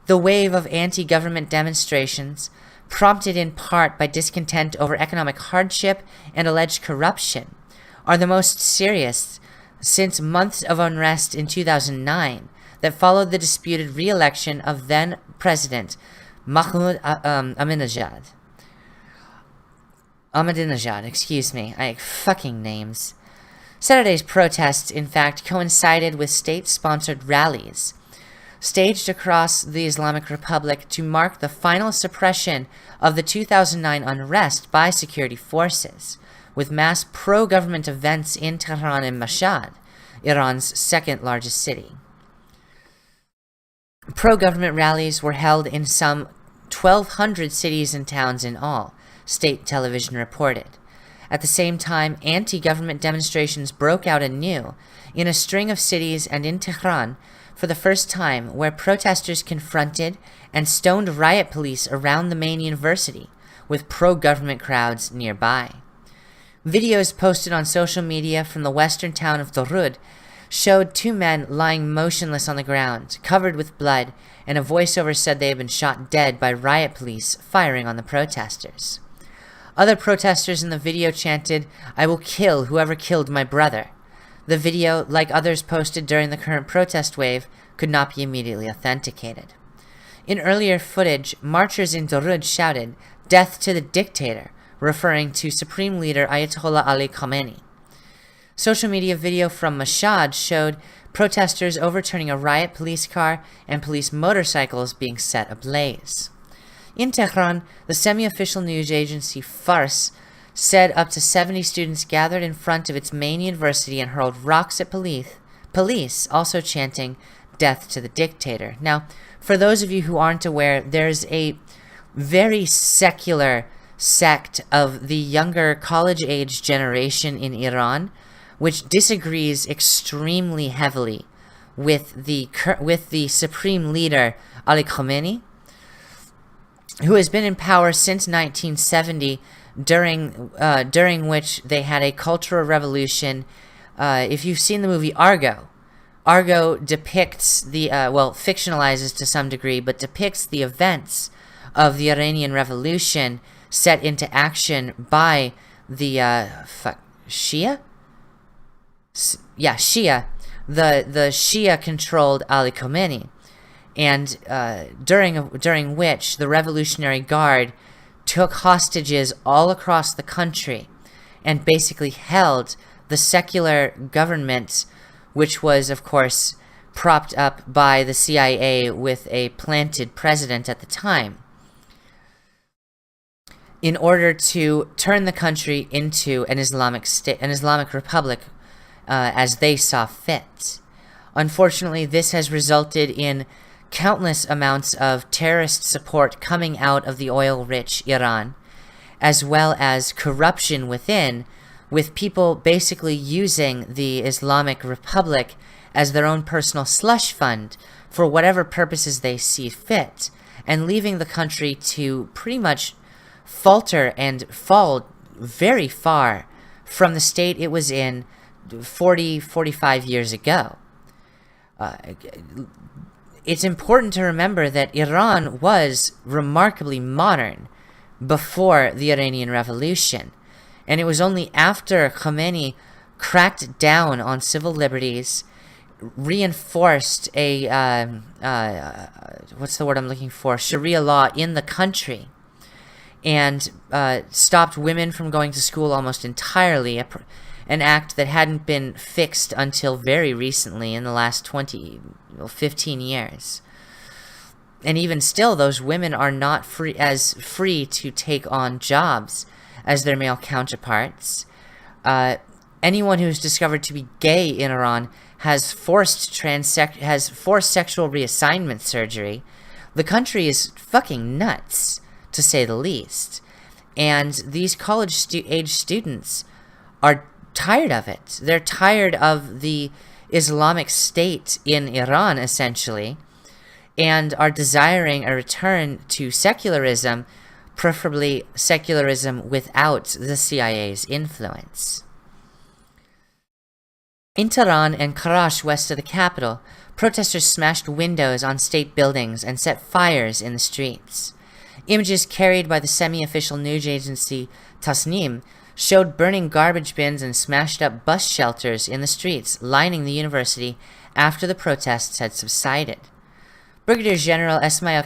The wave of anti-government demonstrations, prompted in part by discontent over economic hardship and alleged corruption, are the most serious since months of unrest in 2009 that followed the disputed re-election of then-President Mahmoud Ahmadinejad. Fucking names. Saturday's protests, in fact, coincided with state-sponsored rallies staged across the Islamic Republic to mark the final suppression of the 2009 unrest by security forces, with mass pro-government events in Tehran and Mashhad, Iran's second largest city. Pro-government rallies were held in some 1,200 cities and towns in all, state television reported. At the same time, anti-government demonstrations broke out anew in a string of cities and in Tehran for the first time, where protesters confronted and stoned riot police around the main university, with pro-government crowds nearby. Videos posted on social media from the western town of Dorud showed 2 men lying motionless on the ground, covered with blood, and a voiceover said they had been shot dead by riot police firing on the protesters. Other protesters in the video chanted, "I will kill whoever killed my brother." The video, like others posted during the current protest wave, could not be immediately authenticated. In earlier footage, marchers in Dorud shouted, "Death to the dictator," referring to Supreme Leader Ayatollah Ali Khamenei. Social media video from Mashhad showed protesters overturning a riot police car and police motorcycles being set ablaze. In Tehran, the semi-official news agency Fars said up to 70 students gathered in front of its main university and hurled rocks at police, also chanting, "Death to the dictator." Now, for those of you who aren't aware, there's a very secular sect of the younger college-age generation in Iran, which disagrees extremely heavily with the supreme leader Ali Khamenei, who has been in power since 1970, during which they had a cultural revolution. If you've seen the movie Argo depicts fictionalizes to some degree, but depicts the events of the Iranian Revolution set into action by the Shia? Shia, the Shia-controlled Ali Khomeini, and during which the Revolutionary Guard took hostages all across the country and basically held the secular government, which was, of course, propped up by the CIA with a planted president at the time, in order to turn the country into an Islamic state, an Islamic republic, as they saw fit. Unfortunately, this has resulted in countless amounts of terrorist support coming out of the oil-rich Iran, as well as corruption within, with people basically using the Islamic Republic as their own personal slush fund for whatever purposes they see fit, and leaving the country to pretty much falter and fall very far from the state it was in 45 years ago. It's important to remember that Iran was remarkably modern before the Iranian Revolution, and it was only after Khomeini cracked down on civil liberties, reinforced a what's the word I'm looking for? Sharia law in the country, and stopped women from going to school almost entirely, an act that hadn't been fixed until very recently, in the last 15 years. And even still, those women are not free to take on jobs as their male counterparts. Anyone who's discovered to be gay in Iran has forced sexual reassignment surgery. The country is fucking nuts, to say the least. And these college-age students are tired of it. They're tired of the Islamic State in Iran, essentially, and are desiring a return to secularism, preferably secularism without the CIA's influence. In Tehran and Karash, west of the capital, protesters smashed windows on state buildings and set fires in the streets. Images carried by the semi-official news agency Tasnim showed burning garbage bins and smashed-up bus shelters in the streets lining the university after the protests had subsided. Brigadier General Esmail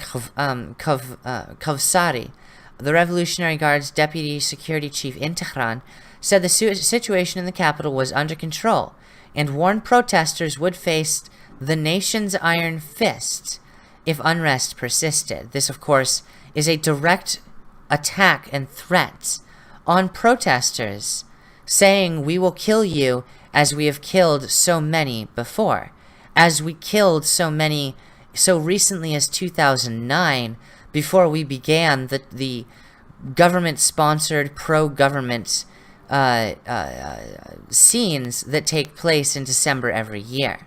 Kavsari, the Revolutionary Guard's deputy security chief in Tehran, said the situation in the capital was under control and warned protesters would face the nation's iron fist if unrest persisted. This, of course, is a direct attack and threat on protesters, saying, "We will kill you as we have killed so many before, as we killed so many so recently as 2009, before we began the government-sponsored pro-government scenes that take place in December every year."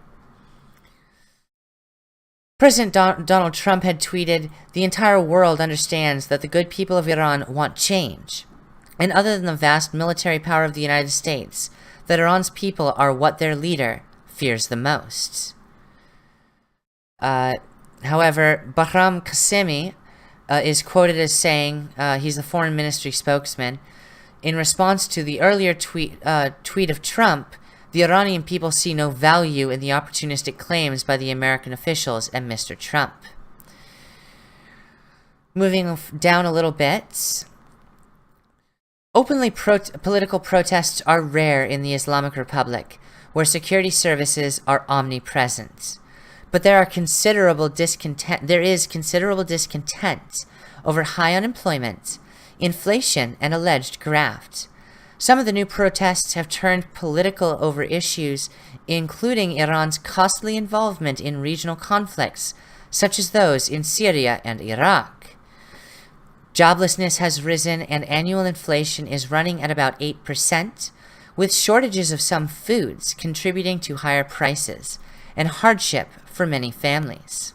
President Donald Trump had tweeted, "The entire world understands that the good people of Iran want change. And other than the vast military power of the United States, that Iran's people are what their leader fears the most." However, Bahram Qasemi is quoted as saying, he's the foreign ministry spokesman, in response to the earlier tweet of Trump, "The Iranian people see no value in the opportunistic claims by the American officials and Mr. Trump." Moving down a little bit, openly political protests are rare in the Islamic Republic, where security services are omnipresent. But there is considerable discontent over high unemployment, inflation, and alleged graft. Some of the new protests have turned political over issues, including Iran's costly involvement in regional conflicts, such as those in Syria and Iraq. Joblessness has risen, and annual inflation is running at about 8%, with shortages of some foods contributing to higher prices and hardship for many families.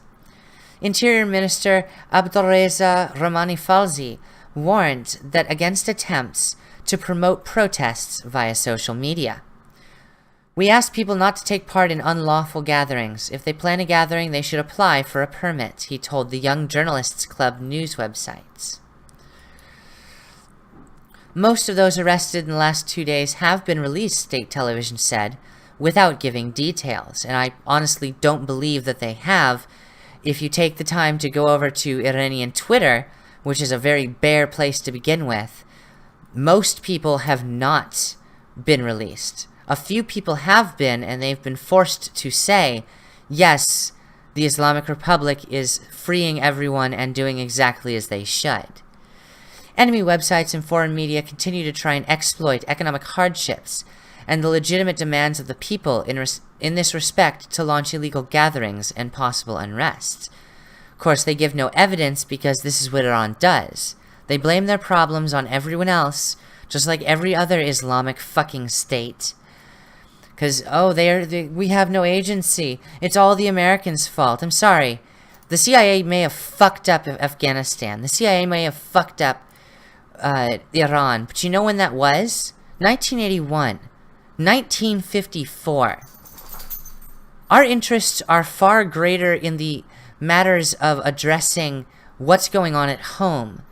Interior Minister Abdolreza Rahmani Falzi warned that against attempts to promote protests via social media. We ask people not to take part in unlawful gatherings. If they plan a gathering, they should apply for a permit, he told the Young Journalists Club news websites. Most of those arrested in the last 2 days have been released, state television said, without giving details. And I honestly don't believe that they have. If you take the time to go over to Iranian Twitter, which is a very bare place to begin with, most people have not been released. A few people have been, and they've been forced to say, yes, the Islamic Republic is freeing everyone and doing exactly as they should. Enemy websites and foreign media continue to try and exploit economic hardships and the legitimate demands of the people in this respect to launch illegal gatherings and possible unrest. Of course, they give no evidence because this is what Iran does. They blame their problems on everyone else, just like every other Islamic fucking state. Because, we have no agency. It's all the Americans' fault. I'm sorry. The CIA may have fucked up Afghanistan. The CIA may have fucked up Iran. But you know when that was? 1981. 1954. Our interests are far greater in the matters of addressing what's going on at home.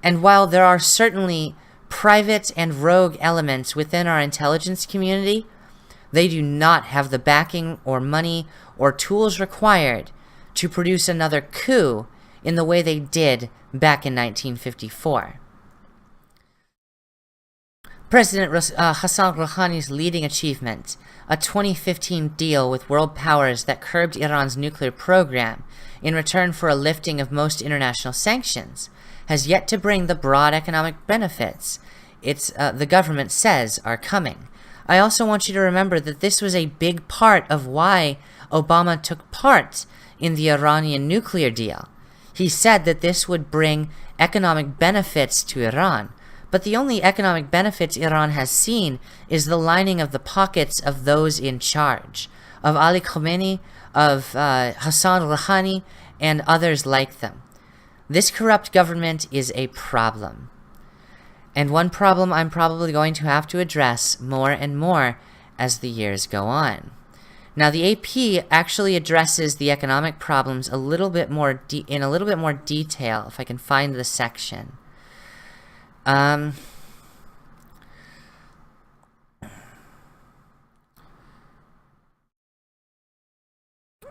And while there are certainly private and rogue elements within our intelligence community, they do not have the backing or money or tools required to produce another coup in the way they did back in 1954. President Hassan Rouhani's leading achievement, a 2015 deal with world powers that curbed Iran's nuclear program in return for a lifting of most international sanctions, has yet to bring the broad economic benefits the government says are coming. I also want you to remember that this was a big part of why Obama took part in the Iranian nuclear deal. He said that this would bring economic benefits to Iran, but the only economic benefits Iran has seen is the lining of the pockets of those in charge, of Ali Khamenei, of Hassan Rouhani, and others like them. This corrupt government is a problem. And one problem I'm probably going to have to address more and more as the years go on. Now, the AP actually addresses the economic problems a little bit more in a little bit more detail, if I can find the section. Damn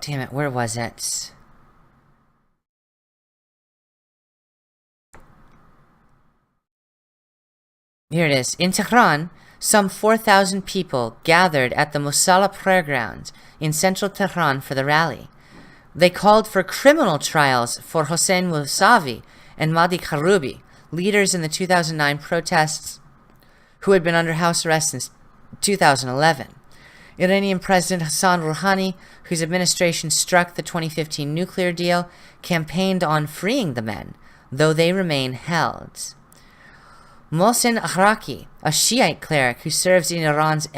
it, where was it? Here it is. In Tehran, some 4,000 people gathered at the Musalla prayer ground in central Tehran for the rally. They called for criminal trials for Hossein Mousavi and Mahdi Karoubi, leaders in the 2009 protests who had been under house arrest since 2011. Iranian President Hassan Rouhani, whose administration struck the 2015 nuclear deal, campaigned on freeing the men, though they remain held. Mohsen Ahraki, a Shiite cleric who serves in Iran's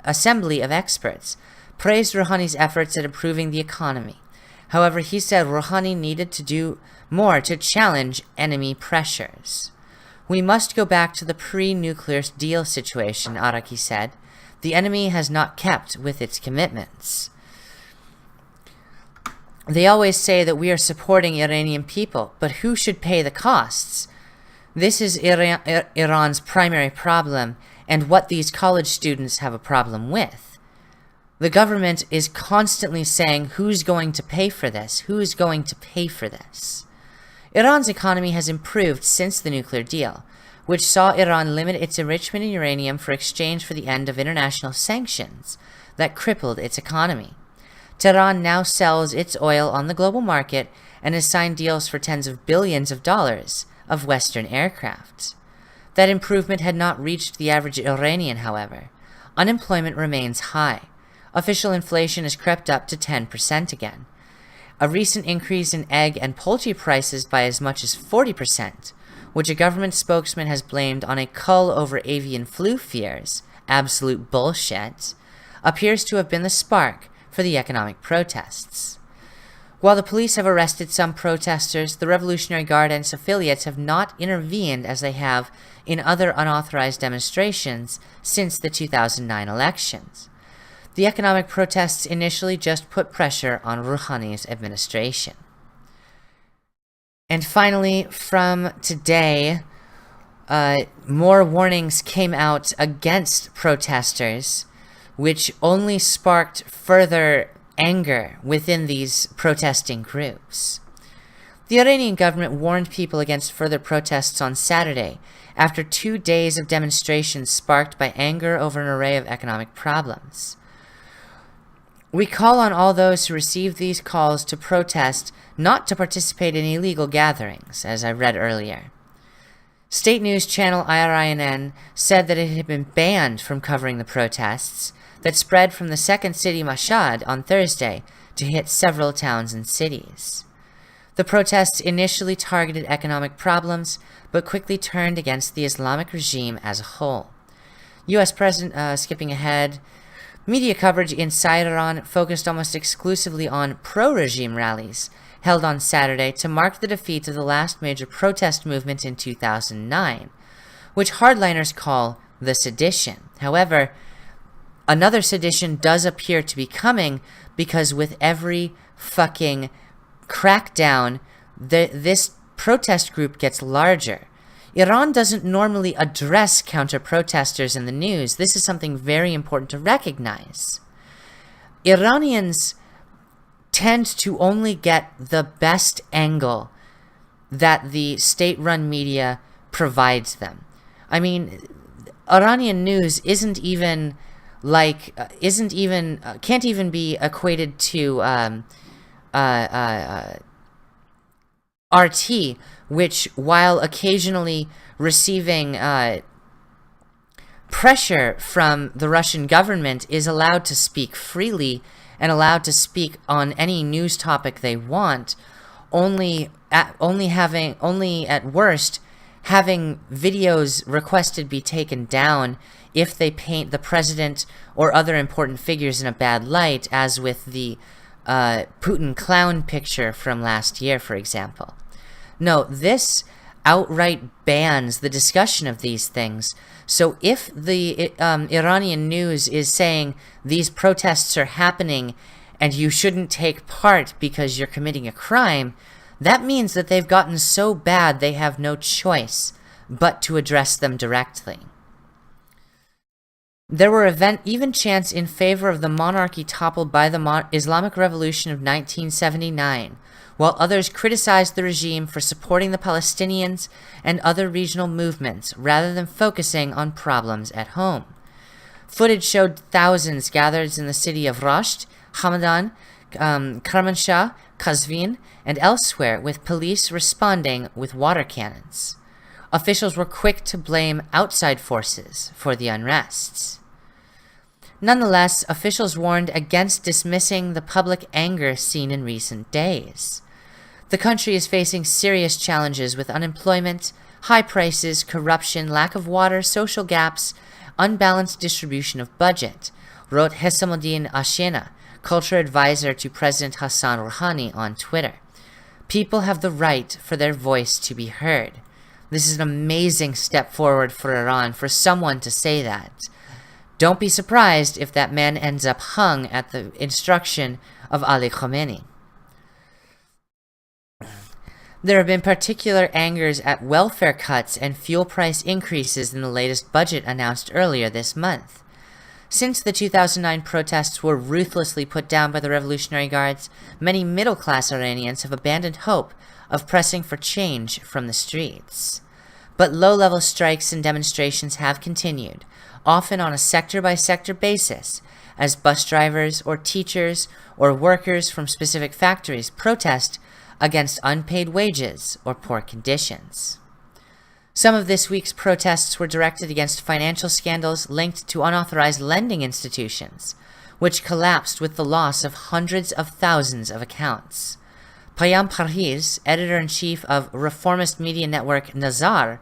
assembly of experts, praised Rouhani's efforts at improving the economy. However, he said Rouhani needed to do more to challenge enemy pressures. We must go back to the pre-nuclear deal situation, Araki said. The enemy has not kept with its commitments. They always say that we are supporting Iranian people, but who should pay the costs? This is Iran's primary problem, and what these college students have a problem with. The government is constantly saying, who's going to pay for this? Who's going to pay for this? Iran's economy has improved since the nuclear deal, which saw Iran limit its enrichment in uranium for exchange for the end of international sanctions that crippled its economy. Tehran now sells its oil on the global market and has signed deals for tens of billions of dollars of Western aircraft. That improvement had not reached the average Iranian, however. Unemployment remains high. Official inflation has crept up to 10% again. A recent increase in egg and poultry prices by as much as 40%, which a government spokesman has blamed on a cull over avian flu fears, absolute bullshit, appears to have been the spark for the economic protests. While the police have arrested some protesters, the Revolutionary Guard and its affiliates have not intervened as they have in other unauthorized demonstrations since the 2009 elections. The economic protests initially just put pressure on Rouhani's administration. And finally, from today, more warnings came out against protesters, which only sparked further anger within these protesting groups. The Iranian government warned people against further protests on Saturday after 2 days of demonstrations sparked by anger over an array of economic problems. We call on all those who receive these calls to protest not to participate in illegal gatherings, as I read earlier. State news channel Iranian said that it had been banned from covering the protests that spread from the second city Mashhad on Thursday to hit several towns and cities. The protests initially targeted economic problems, but quickly turned against the Islamic regime as a whole. U.S. President, skipping ahead, media coverage inside Iran focused almost exclusively on pro-regime rallies held on Saturday to mark the defeat of the last major protest movement in 2009, which hardliners call the sedition. However, another sedition does appear to be coming because with every fucking crackdown, this protest group gets larger. Iran doesn't normally address counter-protesters in the news. This is something very important to recognize. Iranians tend to only get the best angle that the state-run media provides them. I mean, Iranian news can't even be equated to RT, which, while occasionally receiving pressure from the Russian government, is allowed to speak freely and allowed to speak on any news topic they want, only at worst having videos requested be taken down if they paint the president or other important figures in a bad light, as with the Putin clown picture from last year, for example. No, this outright bans the discussion of these things. So if the Iranian news is saying these protests are happening and you shouldn't take part because you're committing a crime, that means that they've gotten so bad they have no choice but to address them directly. There were even chants in favor of the monarchy toppled by the Islamic Revolution of 1979, while others criticized the regime for supporting the Palestinians and other regional movements rather than focusing on problems at home. Footage showed thousands gathered in the city of Rasht, Hamadan, Kermanshah, Qazvin, and elsewhere, with police responding with water cannons. Officials were quick to blame outside forces for the unrests. Nonetheless, officials warned against dismissing the public anger seen in recent days. The country is facing serious challenges with unemployment, high prices, corruption, lack of water, social gaps, unbalanced distribution of budget, wrote Hesamuddin Ashena, culture advisor to President Hassan Rouhani, on Twitter. People have the right for their voice to be heard. This is an amazing step forward for Iran, for someone to say that. Don't be surprised if that man ends up hung at the instruction of Ali Khamenei. There have been particular angers at welfare cuts and fuel price increases in the latest budget announced earlier this month. Since the 2009 protests were ruthlessly put down by the Revolutionary Guards, many middle-class Iranians have abandoned hope of pressing for change from the streets. But low-level strikes and demonstrations have continued, often on a sector-by-sector basis, as bus drivers or teachers or workers from specific factories protest against unpaid wages or poor conditions. Some of this week's protests were directed against financial scandals linked to unauthorized lending institutions, which collapsed with the loss of hundreds of thousands of accounts. Payam Parhiz, editor-in-chief of reformist media network Nazar,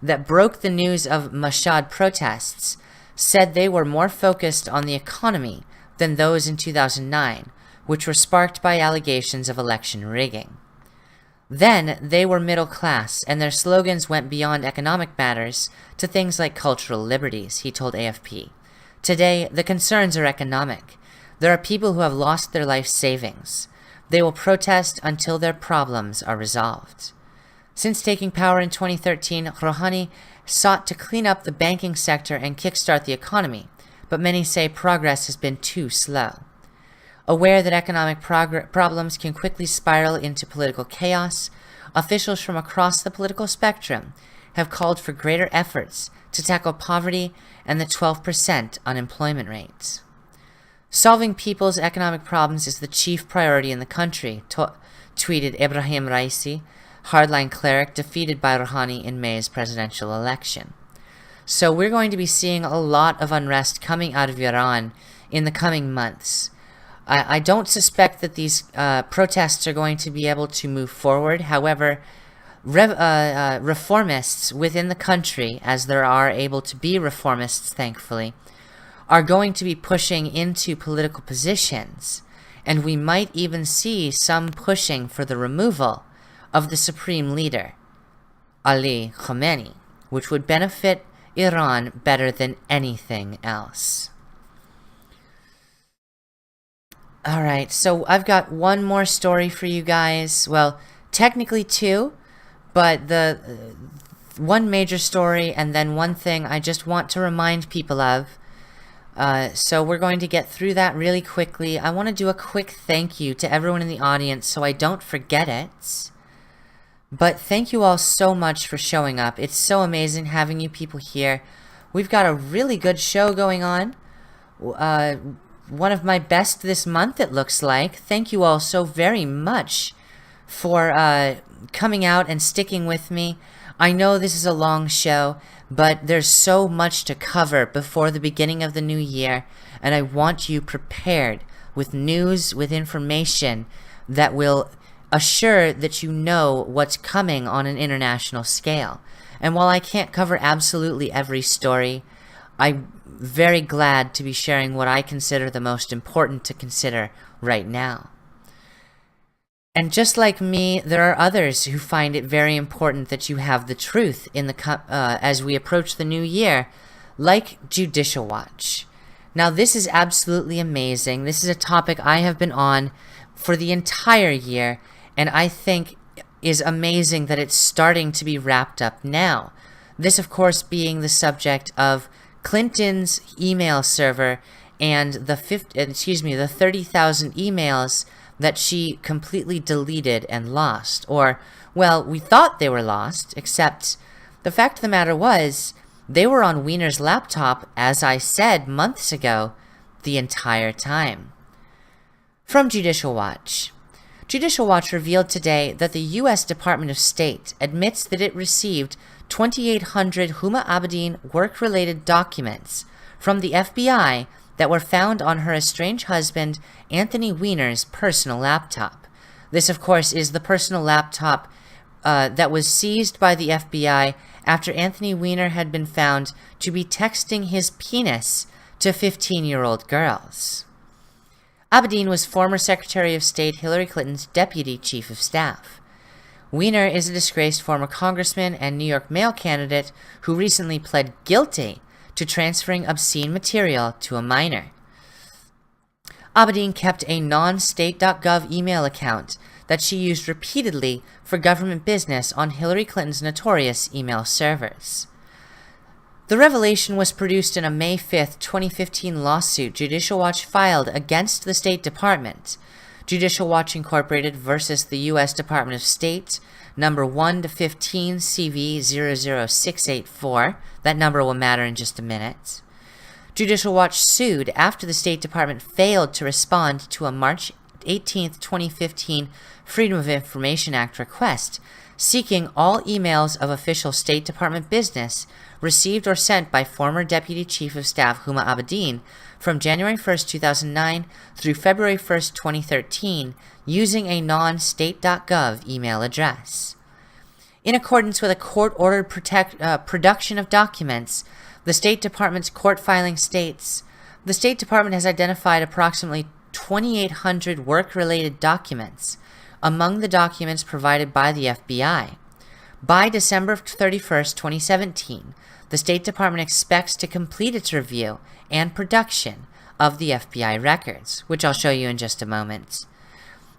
that broke the news of Mashhad protests, said they were more focused on the economy than those in 2009, which were sparked by allegations of election rigging. Then they were middle class, and their slogans went beyond economic matters to things like cultural liberties, he told AFP. Today, the concerns are economic. There are people who have lost their life savings. They will protest until their problems are resolved. Since taking power in 2013, Rouhani sought to clean up the banking sector and kickstart the economy, but many say progress has been too slow. Aware that economic problems can quickly spiral into political chaos, officials from across the political spectrum have called for greater efforts to tackle poverty and the 12% unemployment rate. Solving people's economic problems is the chief priority in the country, tweeted Ebrahim Raisi, hardline cleric defeated by Rouhani in May's presidential election. So we're going to be seeing a lot of unrest coming out of Iran in the coming months. I don't suspect that these protests are going to be able to move forward. However, reformists within the country, as there are able to be reformists, thankfully, are going to be pushing into political positions, and we might even see some pushing for the removal of the supreme leader, Ali Khamenei, which would benefit Iran better than anything else. Alright, so I've got one more story for you guys. Well, technically two, but the one major story and then one thing I just want to remind people of. So we're going to get through that really quickly. I want to do a quick thank you to everyone in the audience so I don't forget it. But thank you all so much for showing up. It's so amazing having you people here. We've got a really good show going on. One of my best this month, it looks like. Thank you all so very much for coming out and sticking with me. I know this is a long show, but there's so much to cover before the beginning of the new year, and I want you prepared with news, with information that will assure that you know what's coming on an international scale. And while I can't cover absolutely every story, I'm very glad to be sharing what I consider the most important to consider right now. And just like me, there are others who find it very important that you have the truth in the as we approach the new year, like Judicial Watch. Now, this is absolutely amazing. This is a topic I have been on for the entire year, and I think is amazing that it's starting to be wrapped up now. This, of course, being the subject of Clinton's email server and the 30,000 emails that she completely deleted and lost. Or, well, we thought they were lost, except the fact of the matter was they were on Wiener's laptop, as I said months ago, the entire time. From Judicial Watch. Judicial Watch revealed today that the U.S. Department of State admits that it received 2,800 Huma Abedin work-related documents from the FBI that were found on her estranged husband Anthony Weiner's personal laptop. This, of course, is the personal laptop that was seized by the FBI after Anthony Weiner had been found to be texting his penis to 15-year-old girls. Abedin was former Secretary of State Hillary Clinton's Deputy Chief of Staff. Weiner is a disgraced former congressman and New York mayor candidate who recently pled guilty to transferring obscene material to a minor. Abedin kept a non-state.gov email account that she used repeatedly for government business on Hillary Clinton's notorious email servers. The revelation was produced in a May 5, 2015 lawsuit Judicial Watch filed against the State Department, Judicial Watch Incorporated versus the U.S. Department of State, number 1-15 CV 00684. That number will matter in just a minute. Judicial Watch sued after the State Department failed to respond to a March 18, 2015 Freedom of Information Act request seeking all emails of official State Department business received or sent by former Deputy Chief of Staff Huma Abedin from January 1, 2009 through February 1, 2013 using a non-state.gov email address. In accordance with a court-ordered production of documents, the State Department's court filing states, the State Department has identified approximately 2,800 work-related documents among the documents provided by the FBI. By December 31st, 2017, the State Department expects to complete its review and production of the FBI records, which I'll show you in just a moment.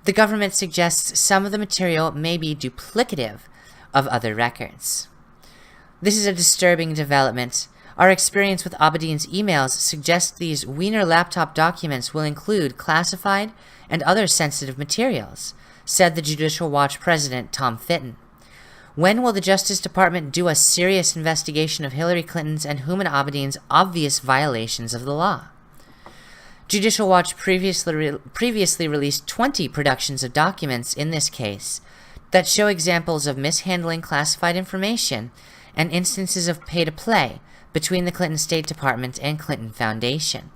The government suggests some of the material may be duplicative of other records. This is a disturbing development. Our experience with Abedin's emails suggests these Wiener laptop documents will include classified and other sensitive materials, said the Judicial Watch president, Tom Fitton. When will the Justice Department do a serious investigation of Hillary Clinton's and Huma Abedin's obvious violations of the law? Judicial Watch previously released 20 productions of documents in this case that show examples of mishandling classified information and instances of pay-to-play between the Clinton State Department and Clinton Foundation.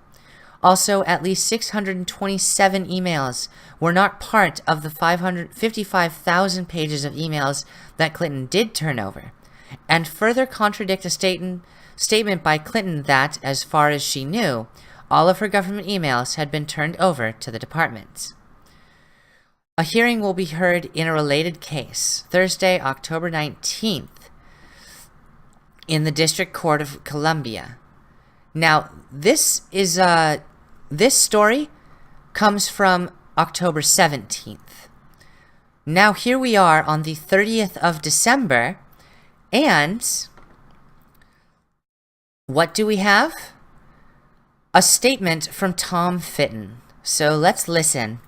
Also, at least 627 emails were not part of the 555,000 pages of emails that Clinton did turn over, and further contradict a statement by Clinton that, as far as she knew, all of her government emails had been turned over to the department. A hearing will be heard in a related case, Thursday, October 19th, in the District Court of Columbia. Now, this story comes from October 17th. Now, here we are on the 30th of December, and what do we have? A statement from Tom Fitton. So let's listen.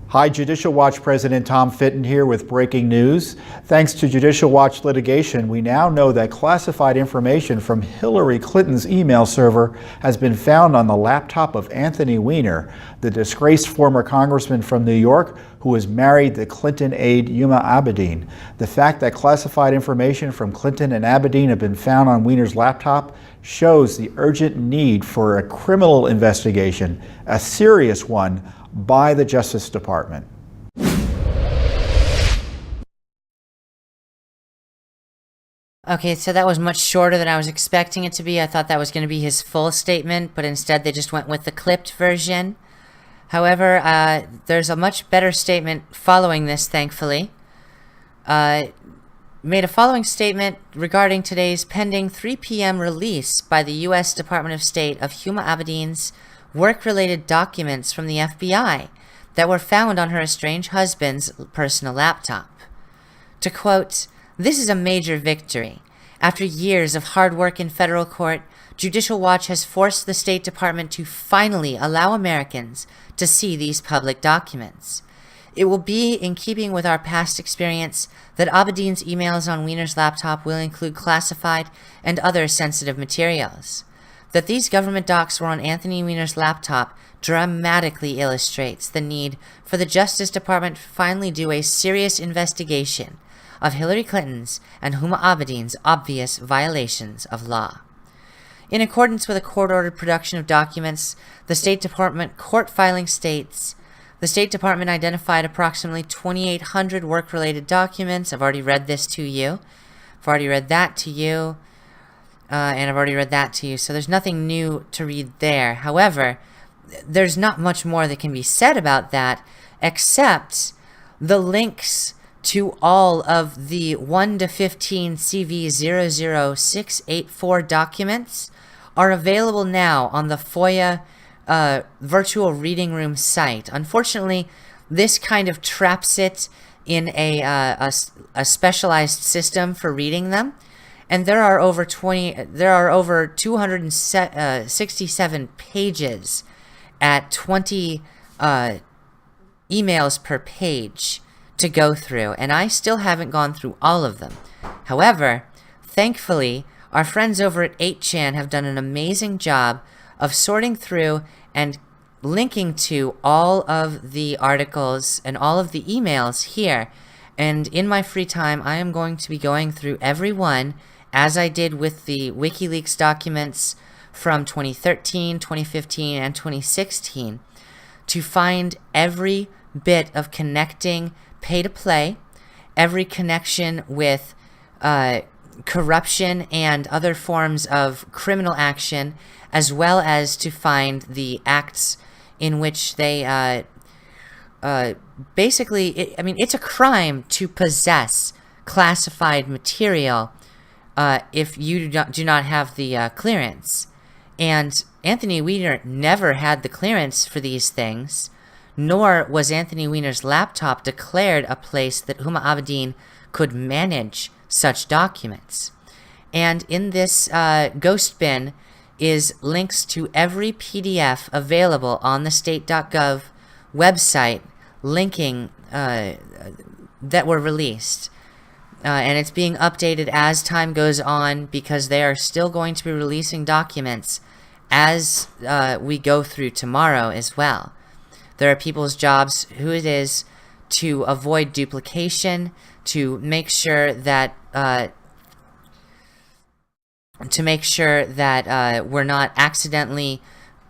Hi, Judicial Watch President Tom Fitton here with breaking news. Thanks to Judicial Watch litigation, we now know that classified information from Hillary Clinton's email server has been found on the laptop of Anthony Weiner, the disgraced former congressman from New York who was married to Clinton aide Huma Abedin. The fact that classified information from Clinton and Abedin have been found on Weiner's laptop shows the urgent need for a criminal investigation, a serious one, by the Justice Department. Okay, so that was much shorter than I was expecting it to be. I thought that was going to be his full statement, but instead they just went with the clipped version. However, there's a much better statement following this, thankfully. Made a following statement regarding today's pending 3 p.m. release by the U.S. Department of State of Huma Abedin's work-related documents from the FBI that were found on her estranged husband's personal laptop. To quote, "This is a major victory. After years of hard work in federal court, Judicial Watch has forced the State Department to finally allow Americans to see these public documents. It will be in keeping with our past experience that Abedin's emails on Weiner's laptop will include classified and other sensitive materials. That these government docs were on Anthony Weiner's laptop dramatically illustrates the need for the Justice Department to finally do a serious investigation of Hillary Clinton's and Huma Abedin's obvious violations of law. In accordance with a court-ordered production of documents, the State Department court filing states, the State Department identified approximately 2,800 work-related documents. I've already read this to you. I've already read that to you. And I've already read that to you, so there's nothing new to read there. However, there's not much more that can be said about that, except the links to all of the 1 to 15 CV00684 documents are available now on the FOIA virtual reading room site. Unfortunately, this kind of traps it in a specialized system for reading them. And there are over 267 pages at 20 emails per page to go through, and I still haven't gone through all of them. However, thankfully, our friends over at 8chan have done an amazing job of sorting through and linking to all of the articles and all of the emails here. And in my free time, I am going to be going through every one, as I did with the WikiLeaks documents from 2013, 2015, and 2016, to find every bit of connecting pay-to-play, every connection with corruption and other forms of criminal action, as well as to find the acts in which they basically, it's a crime to possess classified material if you do not have the clearance. And Anthony Weiner never had the clearance for these things, nor was Anthony Weiner's laptop declared a place that Huma Abedin could manage such documents. And in this ghost bin is links to every PDF available on the state.gov website linking that were released. And it's being updated as time goes on because they are still going to be releasing documents as we go through tomorrow as well. There are people's jobs who it is to avoid duplication, to make sure that we're not accidentally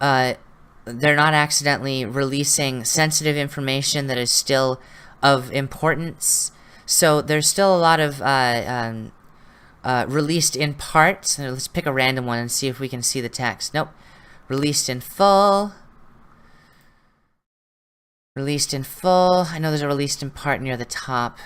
they're not accidentally releasing sensitive information that is still of importance. So there's still a lot of released in part. So let's pick a random one and see if we can see the text. Nope. Released in full. Released in full. I know there's a released in part near the top.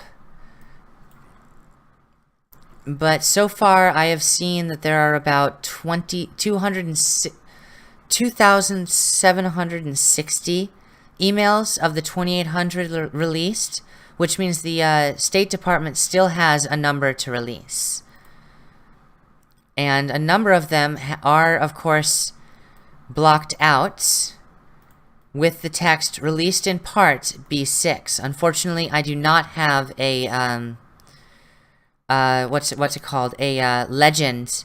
But so far, I have seen that there are about 2,760 emails of the 2,800 released, which means the State Department still has a number to release. And a number of them are, of course, blocked out with the text released in part B6. Unfortunately, I do not have a what's it called? A legend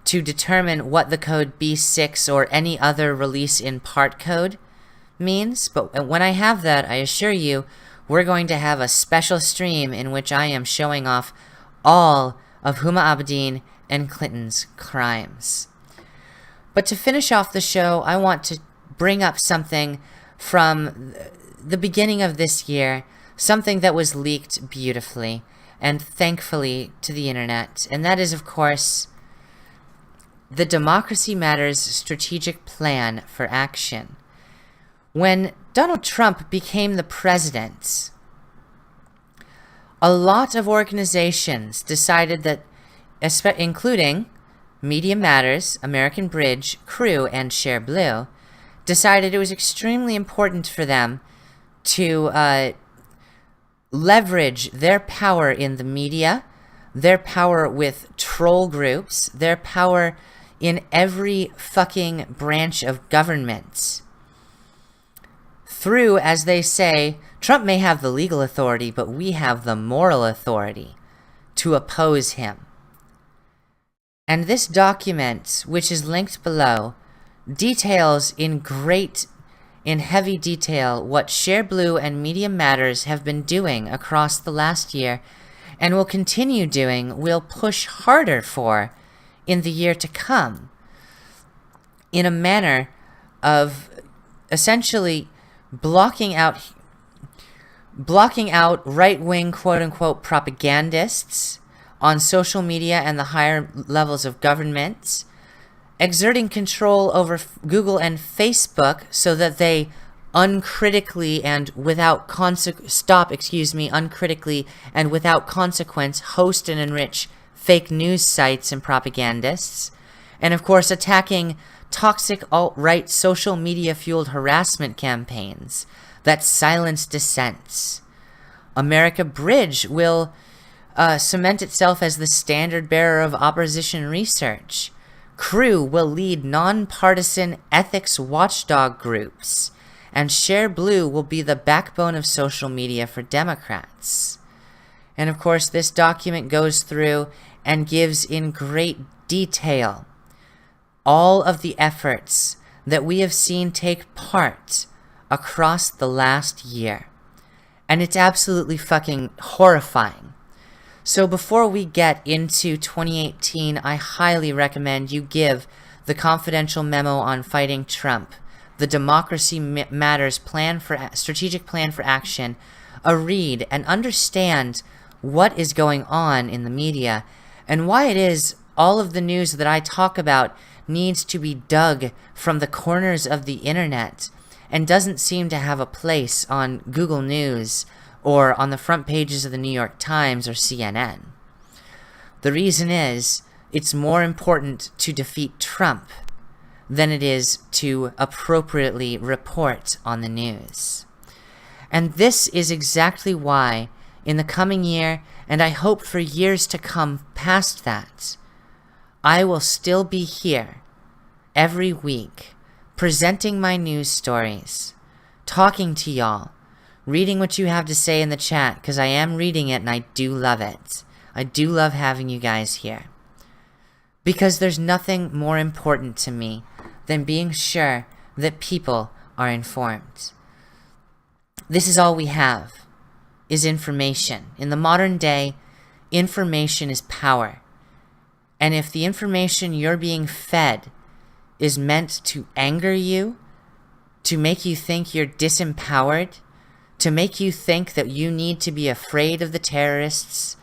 to determine what the code B6 or any other release in part code means. But when I have that, I assure you, we're going to have a special stream in which I am showing off all of Huma Abedin and Clinton's crimes. But to finish off the show, I want to bring up something from the beginning of this year, something that was leaked beautifully and thankfully to the internet, and that is, of course, the Democracy Matters strategic plan for action. When Donald Trump became the president, a lot of organizations decided that, including Media Matters, American Bridge, Crew, and Share Blue, decided it was extremely important for them to leverage their power in the media, their power with troll groups, their power in every fucking branch of government through, as they say, Trump may have the legal authority, but we have the moral authority to oppose him. And this document, which is linked below, details in heavy detail what Share Blue and Media Matters have been doing across the last year and will continue doing, will push harder for in the year to come, in a manner of essentially blocking out right-wing quote-unquote propagandists on social media and the higher levels of government, exerting control over Google and Facebook so that they uncritically and without uncritically and without consequence host and enrich fake news sites and propagandists, and of course attacking toxic alt-right social media-fueled harassment campaigns that silence dissents. America Bridge will cement itself as the standard bearer of opposition research. Crew will lead nonpartisan ethics watchdog groups, and Share Blue will be the backbone of social media for Democrats. And of course, this document goes through and gives in great detail all of the efforts that we have seen take part across the last year. And it's absolutely fucking horrifying. So before we get into 2018, I highly recommend you give the confidential memo on fighting Trump, the Democracy Matters strategic plan for action, a read and understand what is going on in the media and why it is all of the news that I talk about needs to be dug from the corners of the internet and doesn't seem to have a place on Google News or on the front pages of the New York Times or CNN. The reason is, it's more important to defeat Trump than it is to appropriately report on the news. And this is exactly why, in the coming year, and I hope for years to come past that, I will still be here every week, presenting my news stories, talking to y'all, reading what you have to say in the chat, because I am reading it and I do love it. I do love having you guys here. Because there's nothing more important to me than being sure that people are informed. This is all we have, is information. In the modern day, information is power. And if the information you're being fed is meant to anger you, to make you think you're disempowered, to make you think that you need to be afraid of the terrorists,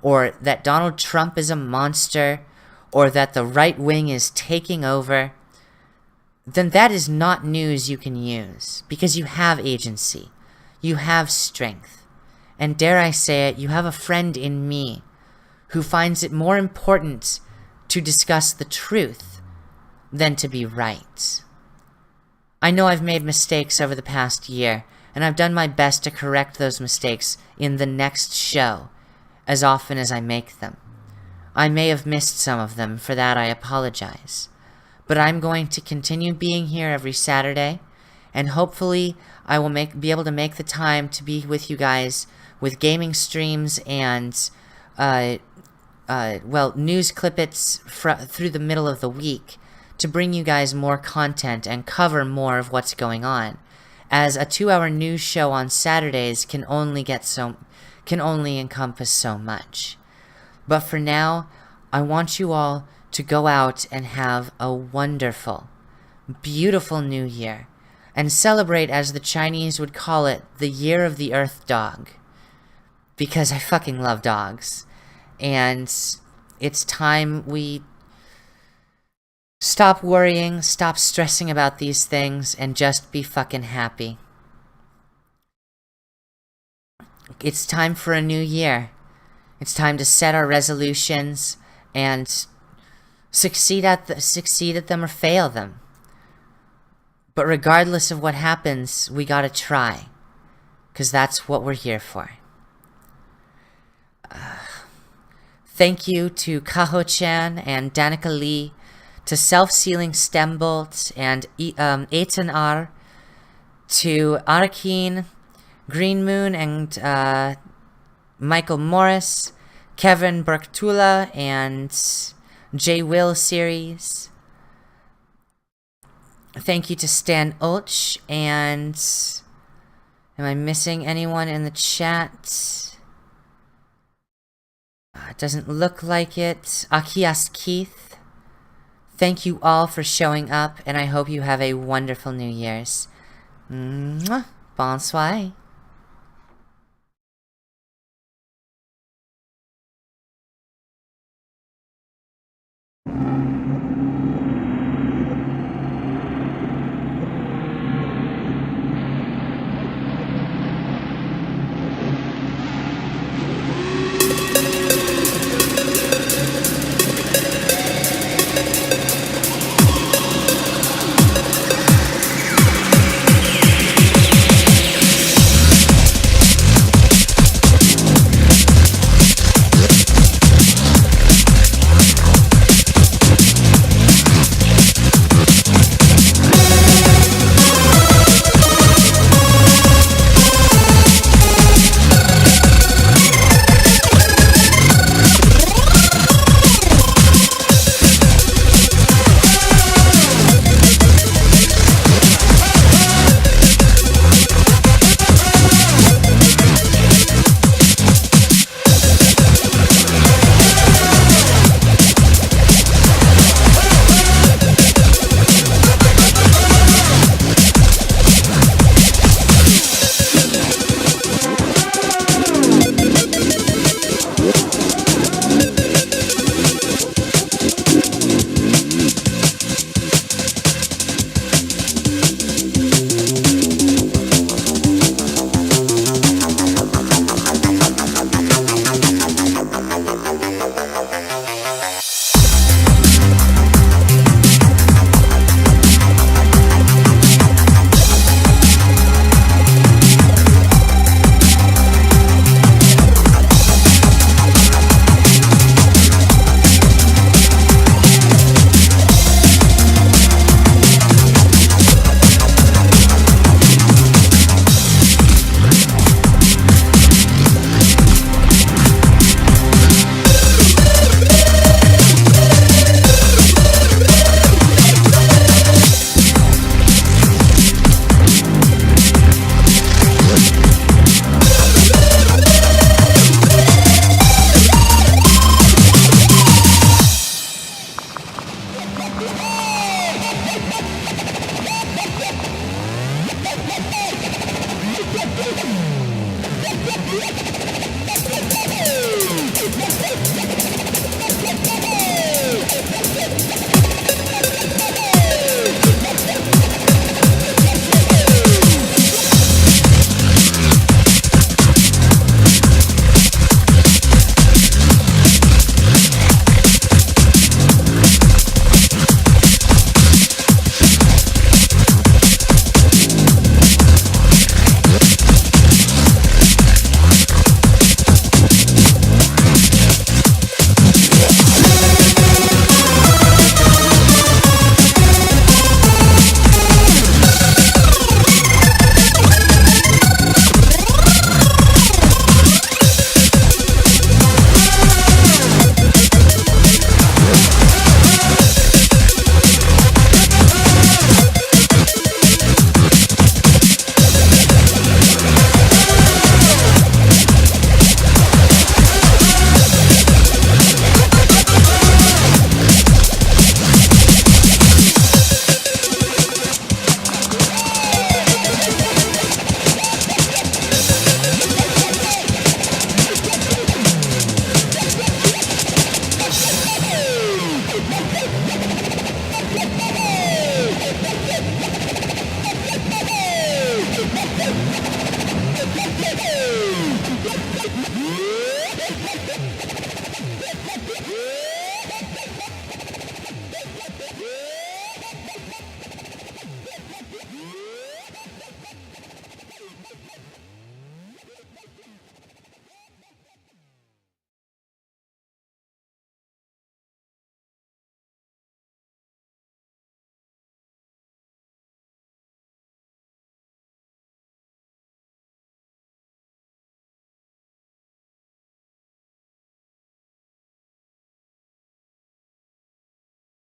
or that Donald Trump is a monster, or that the right wing is taking over, then that is not news you can use, because you have agency, you have strength, and dare I say it, you have a friend in me who finds it more important to discuss the truth than to be right. I know I've made mistakes over the past year, and I've done my best to correct those mistakes in the next show, as often as I make them. I may have missed some of them, for that I apologize. But I'm going to continue being here every Saturday, and hopefully I will be able to make the time to be with you guys with gaming streams and news clippets through the middle of the week to bring you guys more content and cover more of what's going on, as a 2-hour news show on Saturdays can only encompass so much. But for now, I want you all to go out and have a wonderful, beautiful new year, and celebrate, as the Chinese would call it, the Year of the Earth Dog. Because I fucking love dogs. And it's time we stop worrying, stop stressing about these things, and just be fucking happy. It's time for a new year. It's time to set our resolutions and succeed at them or fail them. But regardless of what happens, we gotta try, because that's what we're here for. Thank you to Kaho-chan and Danica Lee, to Self-Sealing Stem Bolt and Eitan R, to Arakin, Green Moon, and Michael Morris, Kevin Berktula, and J. Will Series. Thank you to Stan Ulch, and am I missing anyone in the chat? It doesn't look like it. Akias Keith. Thank you all for showing up, and I hope you have a wonderful New Year's. Mwah. Bonsoir.